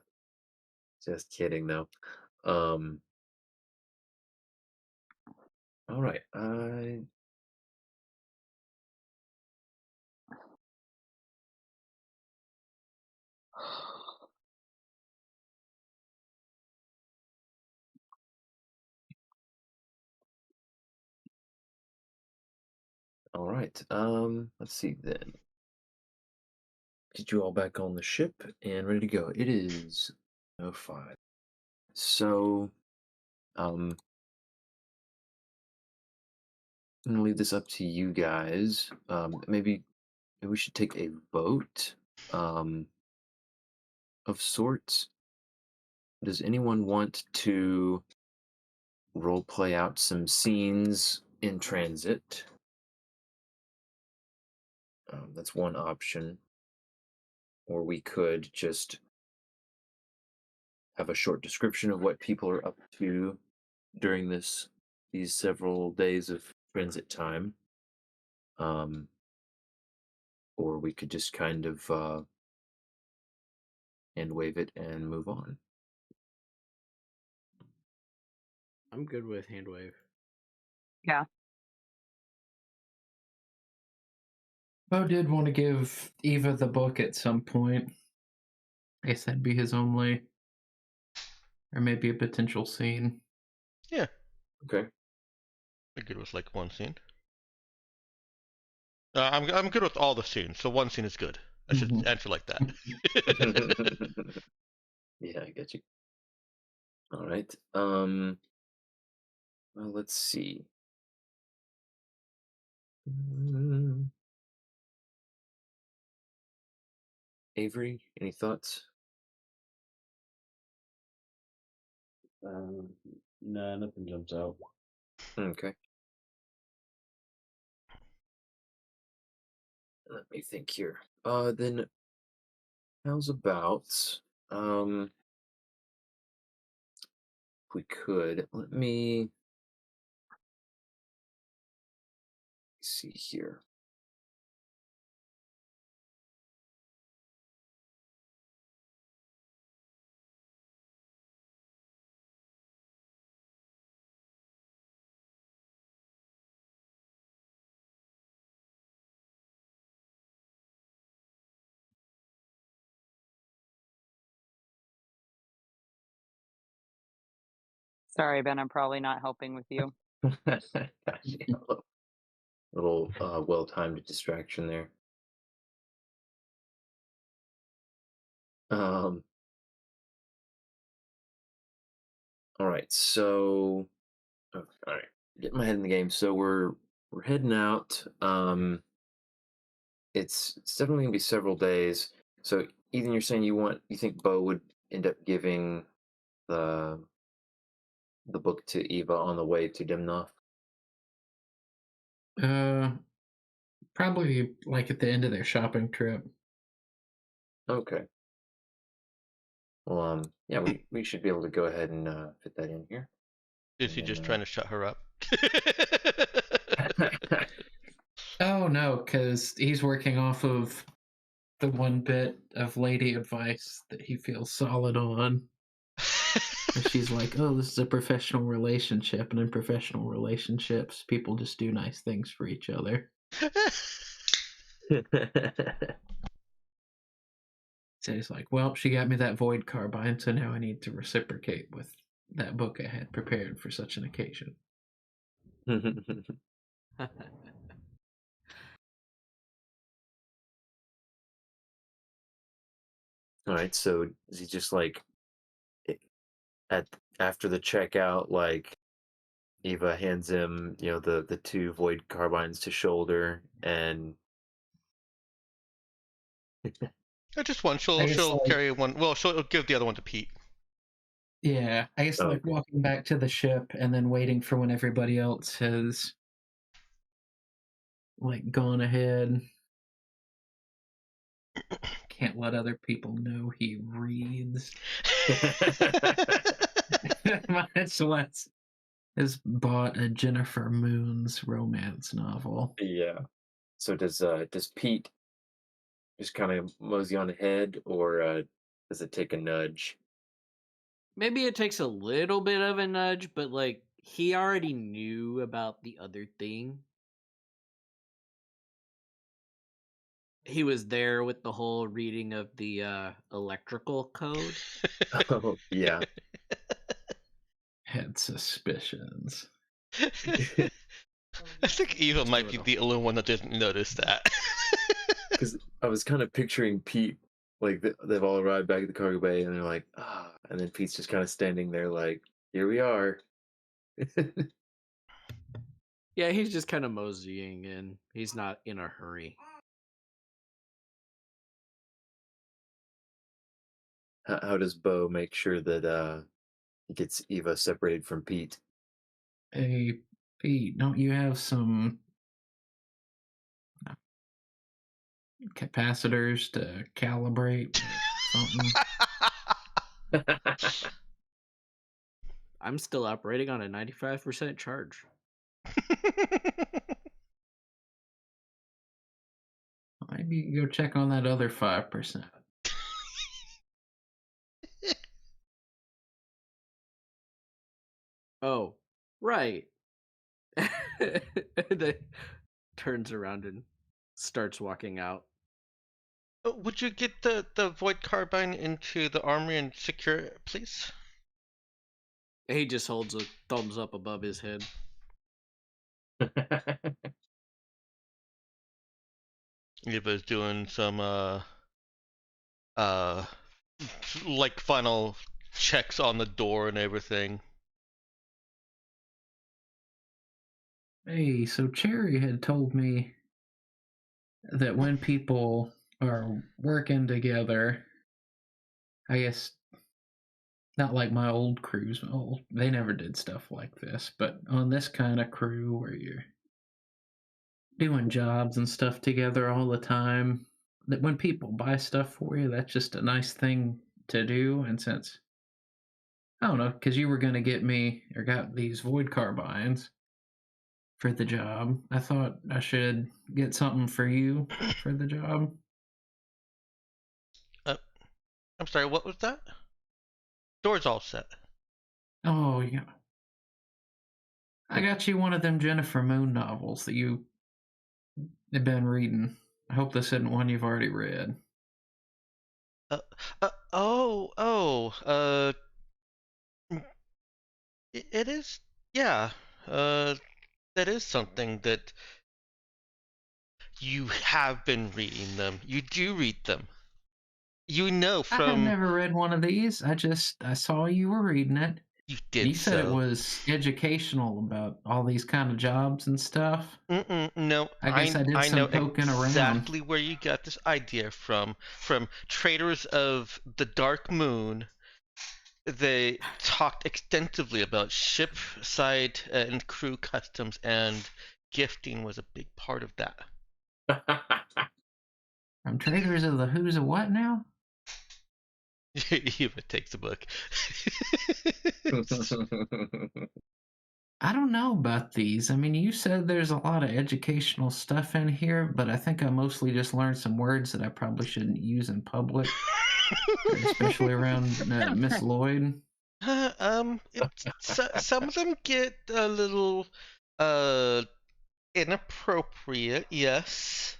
just kidding though. Um all right. All right. Let's see then. Get you all back on the ship and ready to go. It is 05. So, I'm gonna leave this up to you guys. Maybe we should take a vote, of sorts. Does anyone want to role play out some scenes in transit? That's one option. Or we could just have a short description of what people are up to during these several days of transit time. Um, or we could just kind of hand wave it and move on. I'm good with hand wave. Yeah. Bo did want to give Eva the book at some point. I guess that'd be his only, or maybe a potential scene. Yeah, Okay. I'm good with like one scene. I'm good with all the scenes, so one scene is good. I should Mhm. answer like that. Yeah, I get you. All right. Well, let's see. Mm, Avery, any thoughts? Nah, nothing jumps out. Okay. Let me think here. Then how's about if we could let me see here. Sorry, Ben, I'm probably not helping with you. Yeah, little well-timed distraction there. Um, all right, so all right, get my head in the game. So we're heading out. It's definitely gonna be several days. So Ethan, you're saying you think Bo would end up giving the the book to Eva on the way to Dimnoth? Uh, Probably like at the end of their shopping trip. Okay. Well, yeah, we should be able to go ahead and fit that in here. Is And he just then, trying to shut her up? Oh no, because he's working off of the one bit of lady advice that he feels solid on. And she's like, "Oh, this is a professional relationship, and in professional relationships, people just do nice things for each other." So he's like, "Well, she got me that void carbine, so now I need to reciprocate with that book I had prepared for such an occasion." All right, so is he just like i- at after the checkout, like Eva hands him, the two void carbines to shoulder, and Just one. I She'll guess like carry one. Well, she'll give the other one to Pete. yeah, I guess like Okay. walking back to the ship and then waiting for when everybody else has like gone ahead. Can't let other people know he reads. Much less has bought a Jennifer Moon's romance novel. Yeah. So does Pete just kind of mosey on ahead, or does it take a nudge? Maybe it takes a little bit of a nudge, but like he already knew about the other thing. He was there with the whole reading of the electrical code. Oh yeah. Had suspicions. I think Eva might be Little. the only one that didn't notice that. Because I was kind of picturing Pete, like they've all arrived back at the cargo bay, and they're like, ah, and then Pete's just kind of standing there, like, here we are. Yeah, he's just kind of moseying in. He's not in a hurry. How does Bo make sure that he gets Eva separated from Pete? Hey, Pete, don't you have some capacitors to calibrate or something? I'm still operating on a 95% charge. Maybe you can go check on that other 5%. Oh, right. And then turns around and starts walking out. Would you get the void carbine into the armory and secure it, please? He just holds a thumbs up above his head. Eva's doing some like final checks on the door and everything. Hey, so Cherry had told me that when people are working together, I guess not like my old crews. Oh, they never did stuff like this, but on this kind of crew where you're doing jobs and stuff together all the time, that when people buy stuff for you, that's just a nice thing to do. And since I don't know, because you were going to get me or got these void carbines for the job, I thought I should get something for you for the job. I'm sorry, what was that? Door's all set. Oh, yeah. I got you one of them Jennifer Moon novels that you have been reading. I hope this isn't one you've already read. It is, yeah. Uh, that is something that you have been reading them. You do read them. You know I have from never read one of these. I saw you were reading it. you And did you said it so. was educational about all these kind of jobs and stuff. No, I guess I did I know some poking around. exactly where you got this idea from. From Traders of the Dark Moon. They talked extensively about ship side and crew customs, and gifting was a big part of that. From Traders of the Who's a What now? Eva takes the book. I don't know about these. I mean, you said there's a lot of educational stuff in here, but I think I mostly just learned some words that I probably shouldn't use in public, especially around Miss Lloyd. Some of them get a little inappropriate, yes.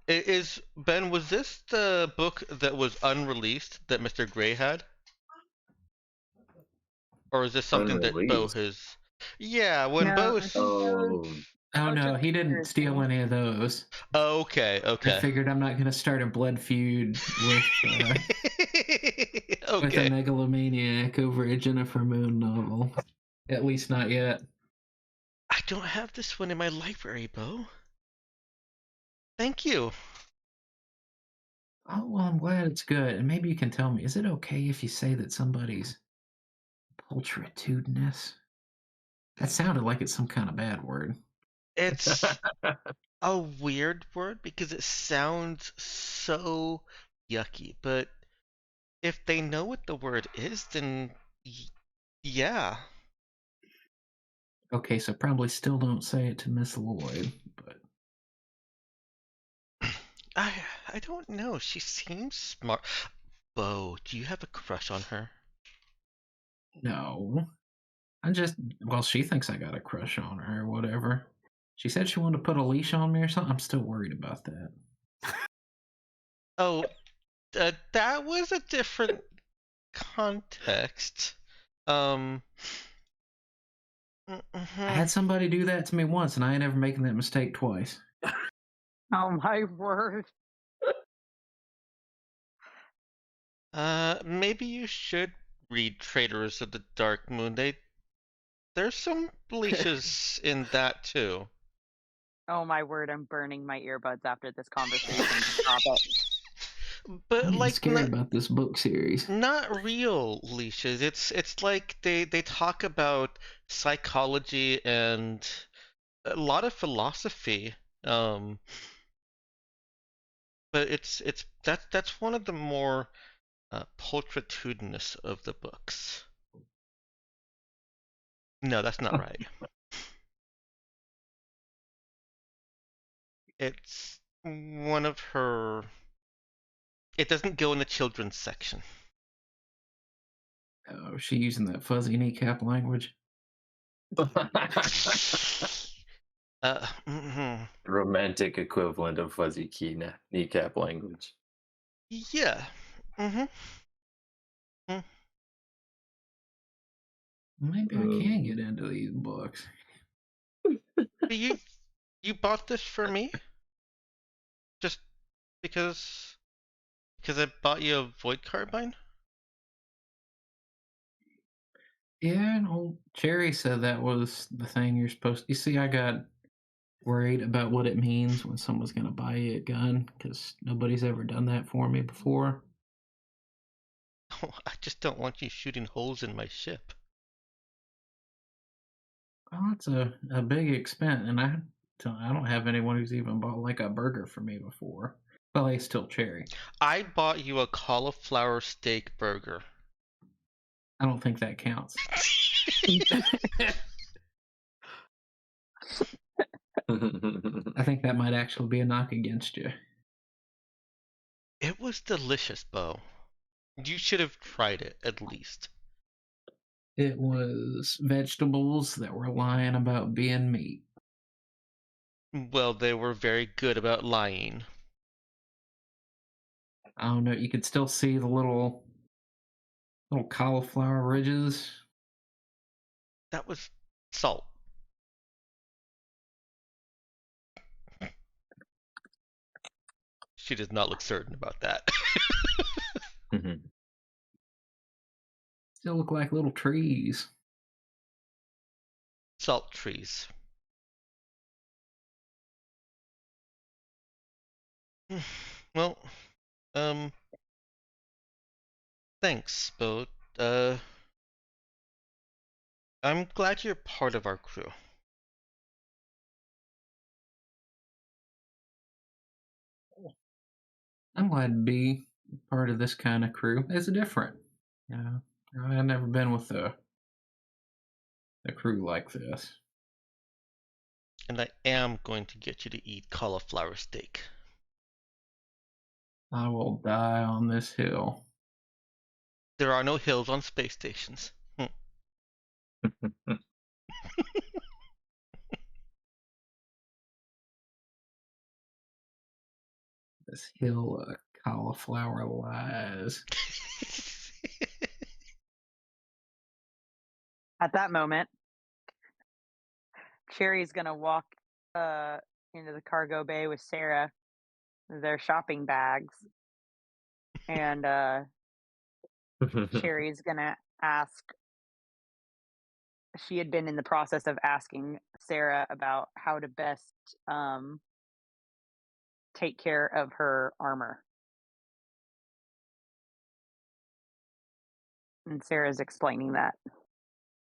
Is Ben, was this the book that was unreleased that Mr. Gray had? Or is this something that Bo Unreleased. has? Yeah, when No, Bo I is. think Oh, Oh I'll no, just he be didn't steal Thursday. any of those. Oh, okay, I okay. figured I'm not going to start a blood feud with a Okay. megalomaniac over a Jennifer Moon novel. At least not yet. I don't have this one in my library, Bo. Thank you. Oh, well, I'm glad it's good. And maybe you can tell me, is it okay if you say that somebody's pulchritudinous? That sounded like it's some kind of bad word. It's a weird word because it sounds so yucky, but if they know what the word is, then yeah. Okay, so probably still don't say it to Miss Lloyd, but I I don't know. She seems smart. Bo, do you have a crush on her? no. Well, she thinks I got a crush on her or whatever. She said she wanted to put a leash on me or something. I'm still worried about that. Oh, that was a different context. Um. I mhm. had somebody do that to me once, and I ain't ever making that mistake twice. Oh my word. Maybe you should read Traders of the Dark Moon. There's some leashes in that too. Oh my word, I'm burning my earbuds after this conversation. Stop it. But I'm getting like scared about this book series. not real leashes. It's like they talk about psychology and a lot of philosophy. Um, but that's one of the more pulchritudinous of the books. No, that's not right. It's one of her. It doesn't go in the children's section. Oh, she using that fuzzy kneecap language. Mhm. Romantic equivalent of fuzzy kneecap language. Yeah. hmm Maybe I can get into these books. You you bought this for me just because I bought you a void carbine? Yeah, and old Cherry said that was the thing you're supposed to. You see, I got worried about what it means when someone's going to buy you a gun because nobody's ever done that for me before. Oh, I just don't want you shooting holes in my ship. Well, it's a big expense, and I don't have anyone who's even bought like a burger for me before. Well, it's still Cherry. I bought you a cauliflower steak burger. I don't think that counts. I think that might actually be a knock against you. It was delicious, Bo. You should have tried it at least. It was vegetables that were lying about being meat. Well, they were very good about lying. I don't know. You could still see the little cauliflower ridges. That was salt. She does not look certain about that. Still look like little trees. Salt trees. Well, um, thanks, Bo. Uh, I'm glad you're part of our crew. I'm glad to be part of this kind of crew. It's different. You know, I've never been with a crew like this. And I am going to get you to eat cauliflower steak. I will die on this hill. There are no hills on space stations. This hill of cauliflower lies. At that moment, Cherry's gonna walk uh into the cargo bay with Sarah, their shopping bags, and Cherry's gonna ask. She had been in the process of asking Sarah about how to best take care of her armor. And Sarah's explaining that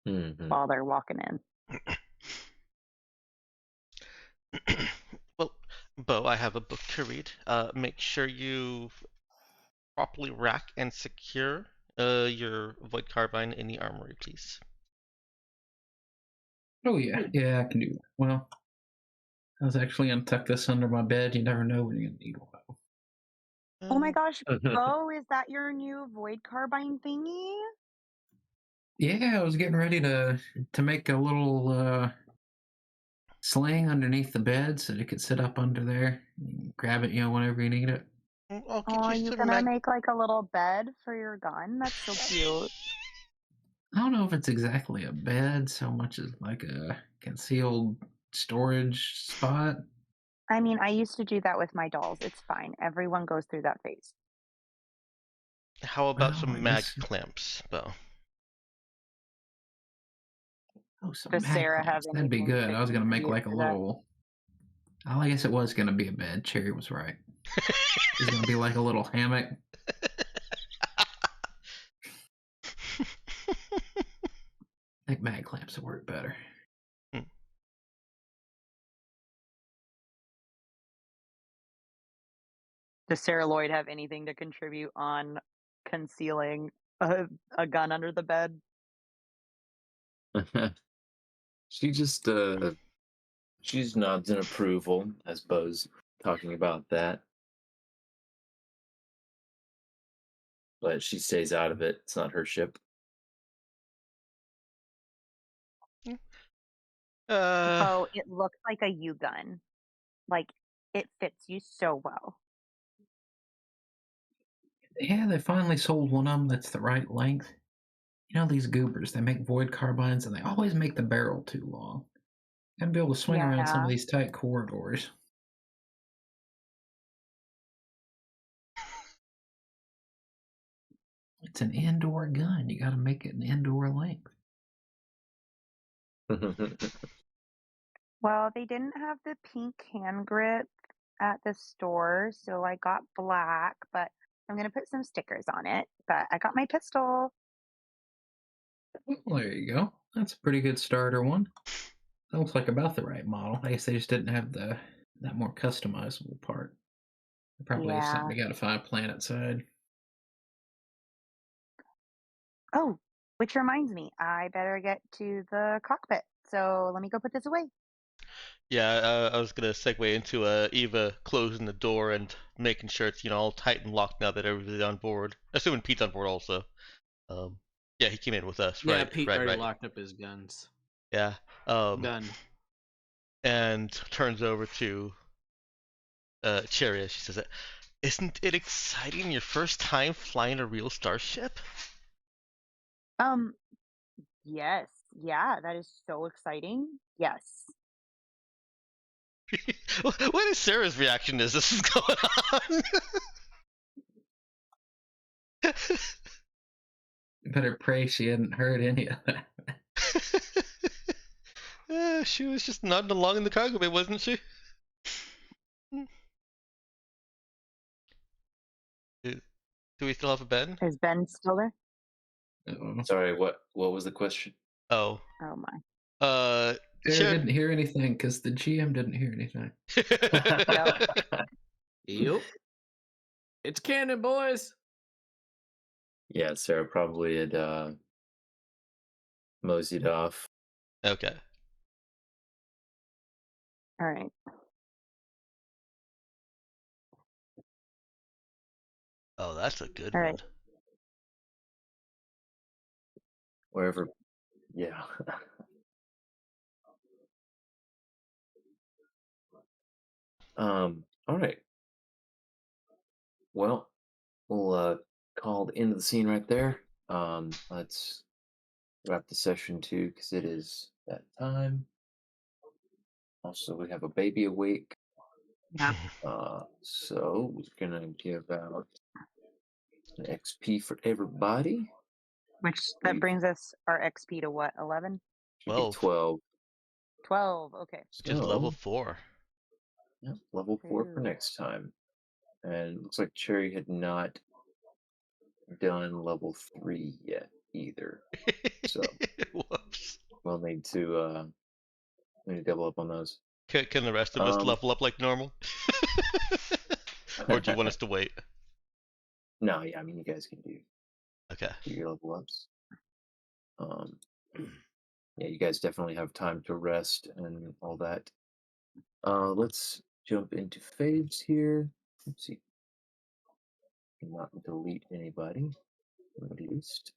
Hmm. while they're walking in. Well, Bo, I have a book to read. Make sure you properly rack and secure your void carbine in the armory, please. Oh yeah, I can do that. Well, I was actually gonna tuck this under my bed. You never know when you're gonna need one. Oh my Uh, gosh, Bo, is that your new void carbine thingy? Yeah, I was getting ready to make a little sling underneath the bed so that it could sit up under there. And grab it, whenever you need it. I'll Oh, get you are you some gonna mag. make like a little bed for your gun? That's so cute. I don't know if it's exactly a bed so much as like a concealed storage spot. I mean, I used to do that with my dolls. It's fine. Everyone goes through that phase. How about Well, I some mag guess. clamps, Bo? Oh, some Does mag Sarah have clamps. That'd be anything good. to I was gonna make contribute like a to that? little. Oh, I guess it was gonna be a bed. Cherry was right. It's gonna be like a little hammock. I think mag clamps would work better. Does Sarah Lloyd have anything to contribute on concealing a gun under the bed? She just she's nods in approval as Bo's talking about that, but she stays out of it. It's not her ship. uh, Bo, it looks like a U gun. Like it fits you so well. Yeah, they finally sold one of them that's the right length. These goobers, they make void carbines and they always make the barrel too long. Gotta be able to swing around some of Yeah. these tight corridors. It's an indoor gun. You gotta make it an indoor length. Well, they didn't have the pink hand grip at the store, so I got black, but I'm gonna put some stickers on it. But I got my pistol. Well, there you go. That's a pretty good starter one. That looks like about the right model. I guess they just didn't have that more customizable part. It probably is something Yeah. you gotta find planet side. Oh, which reminds me, I better get to the cockpit. So let me go put this away. yeah, I was gonna segue into Eva closing the door and making sure it's all tight and locked now that everybody's on board. Assuming Pete's on board also. Um, yeah, he came in with us, Yeah, right? Pete Right, already right. locked up his guns. Yeah. Done. And turns over to Cherry as she says it. Isn't it exciting? Your first time flying a real starship? Um, yes. Yeah, that is so exciting. Yes. What is Sarah's reaction as this is going on? You better pray she hadn't heard any of that. She was just nodding along in the cargo bay, wasn't she? Do we still have a bed? Is Ben still there? Uh-oh. Sorry, what was the question? Oh. Oh my. Sarah didn't hear anything because the GM didn't hear anything. Yep. Yep. It's canon, boys. Yeah, Sarah probably had moseyed off. Okay. All right. Oh, that's a good All one. right. Wherever, yeah. All right. Well, we'll call the end of the scene right there. Let's wrap the session too, because it is that time. Also, we have a baby awake. Yeah. So we're gonna give out an XP for everybody. Which that brings us our XP to what? 11? Should be 12. 12. 12. Okay. Which is level So, 4. yeah, level 4 for Ooh. next time. And it looks like Cherry had not done level 3 yet. either. So Whoops. we'll need to double up on those. Can the rest of us level up like normal? Or do you want us to wait? No, yeah, I mean you guys can do Okay. your level ups. Yeah, you guys definitely have time to rest and all that. Let's jump into faves here. Let's see. Not delete anybody. At least.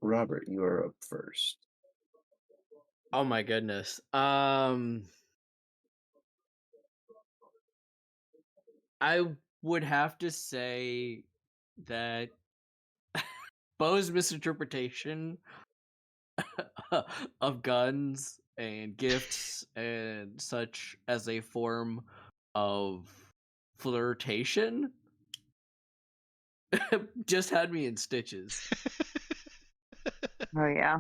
Robert, you are up first. Oh my goodness. I would have to say that Bo's misinterpretation of guns and gifts and such as a form of flirtation just had me in stitches. Oh yeah.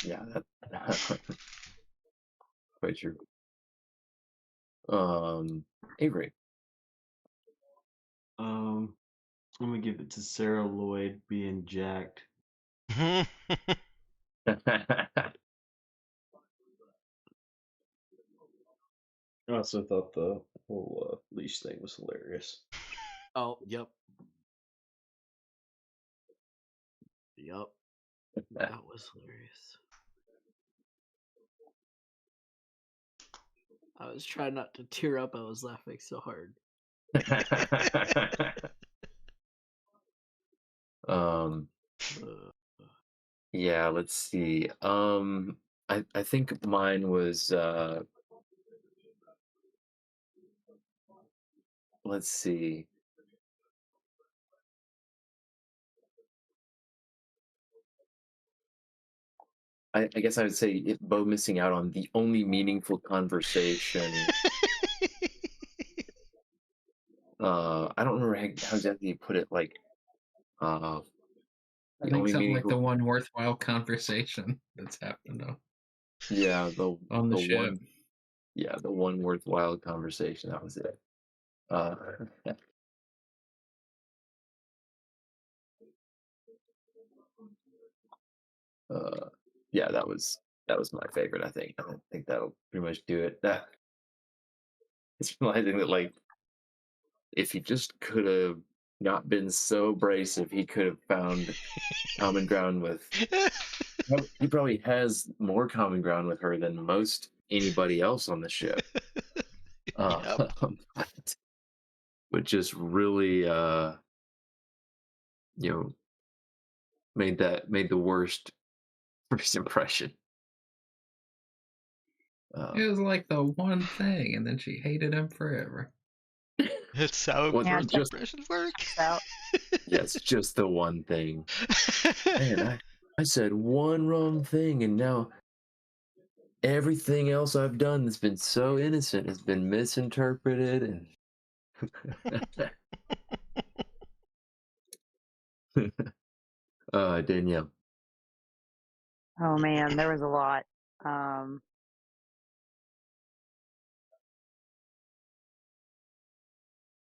Yeah, that's quite true. Avery. I'm gonna give it to Sarah Lloyd being jacked. I I also thought the whole leash thing was hilarious. Oh, yep. Yep. That was hilarious. I was trying not to tear up. I was laughing so hard. Yeah, let's see. I think mine was let's see. I guess I would say if Bo missing out on the only meaningful conversation. I don't remember how exactly you put it. Like, I the think only something like meaningful. the one worthwhile conversation that's happened Yeah, on the the ship. one. Yeah, the one worthwhile conversation. That was it. Yeah, that was my favorite. I think that'll pretty much do it. That it's realizing that, like, if he just could have not been so abrasive, he could have found common ground with. He probably has more common ground with her than most anybody else on the ship. Yep. But just really, made the worst first impression. It was like the one thing, and then she hated him forever. That's how Well, Yeah, first just impressions work. So yes, just the one thing. Man, I said one wrong thing, and now everything else I've done that's been so innocent has been misinterpreted and. Danielle. oh man, there was a lot. I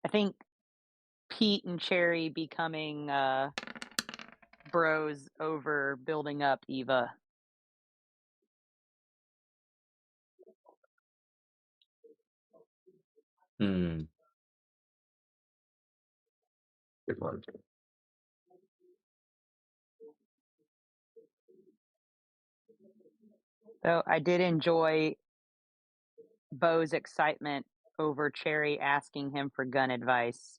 think Pete and Cherry becoming bros over building up Eva. Good one. So I did enjoy Bo's excitement over Cherry asking him for gun advice.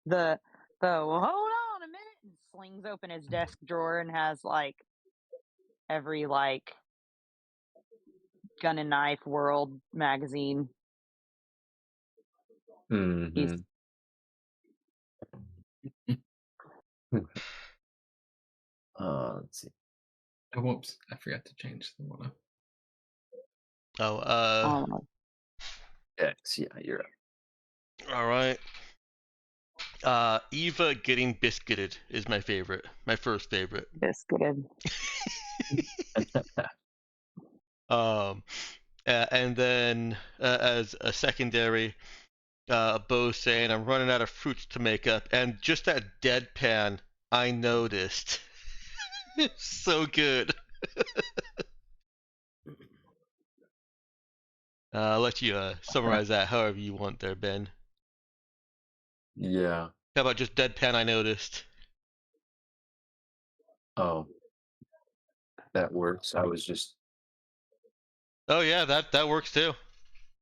The well, hold on a minute, and slings open his desk drawer and has like every like gun and knife world magazine. He's Let's see. Oh, whoops, I forgot to change the one. Oh, X. Yeah, you're up. all right. Eva getting biscuited is my favorite. My first favorite. Biscuited. And then as a secondary, Bo saying, "I'm running out of fruits to make up," and just that deadpan, I noticed. So good. I'll let you summarize that however you want there, Ben. Yeah. How about just deadpan, I noticed? Oh, that works. Oh yeah, that works too.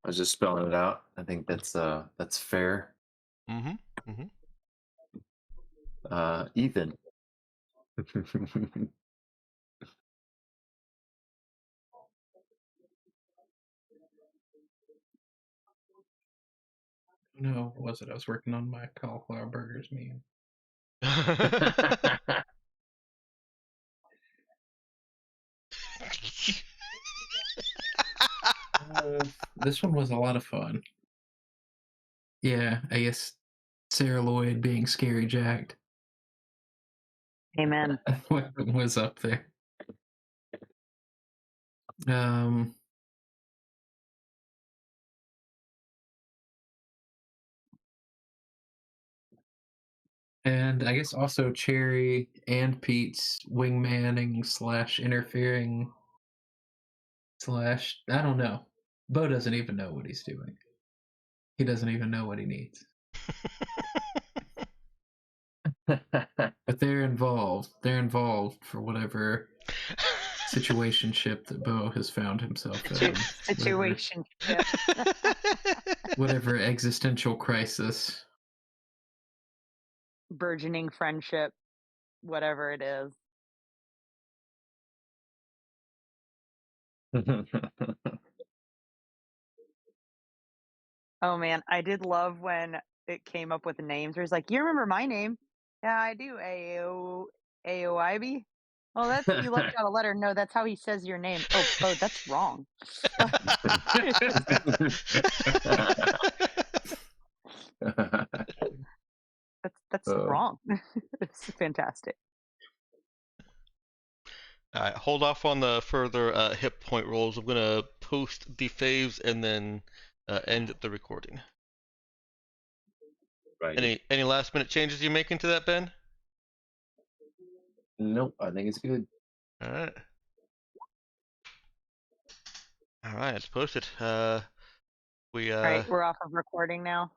I was just spelling it out. I think that's fair. Mm-hmm. Mm-hmm. Ethan. No, what was it? I was working on my cauliflower burgers meme. This one was a lot of fun. Yeah, I guess Sarah Lloyd being scary jacked Amen. was up there. And I guess also Cherry and Pete's wingmanning / interfering / I don't know. Bo doesn't even know what he's doing. He doesn't even know what he needs. But they're involved. They're involved for whatever situationship that Bo has found himself in. Situation. Whatever existential crisis. Burgeoning friendship, whatever it is. Oh man, I did love when it came up with names where he's like, "You remember my name?" "Yeah, I do. Aoib." "Oh, that's you left out a letter." "No, that's how he says your name." "Oh, Bo, that's wrong." That's wrong. It's fantastic. All right, hold off on the further hit point rolls. I'm gonna post the faves and then end the recording. Right. Any last minute changes you making to that, Ben? Nope, I think it's good. All right. All right, it's posted. All right, we're off of recording now.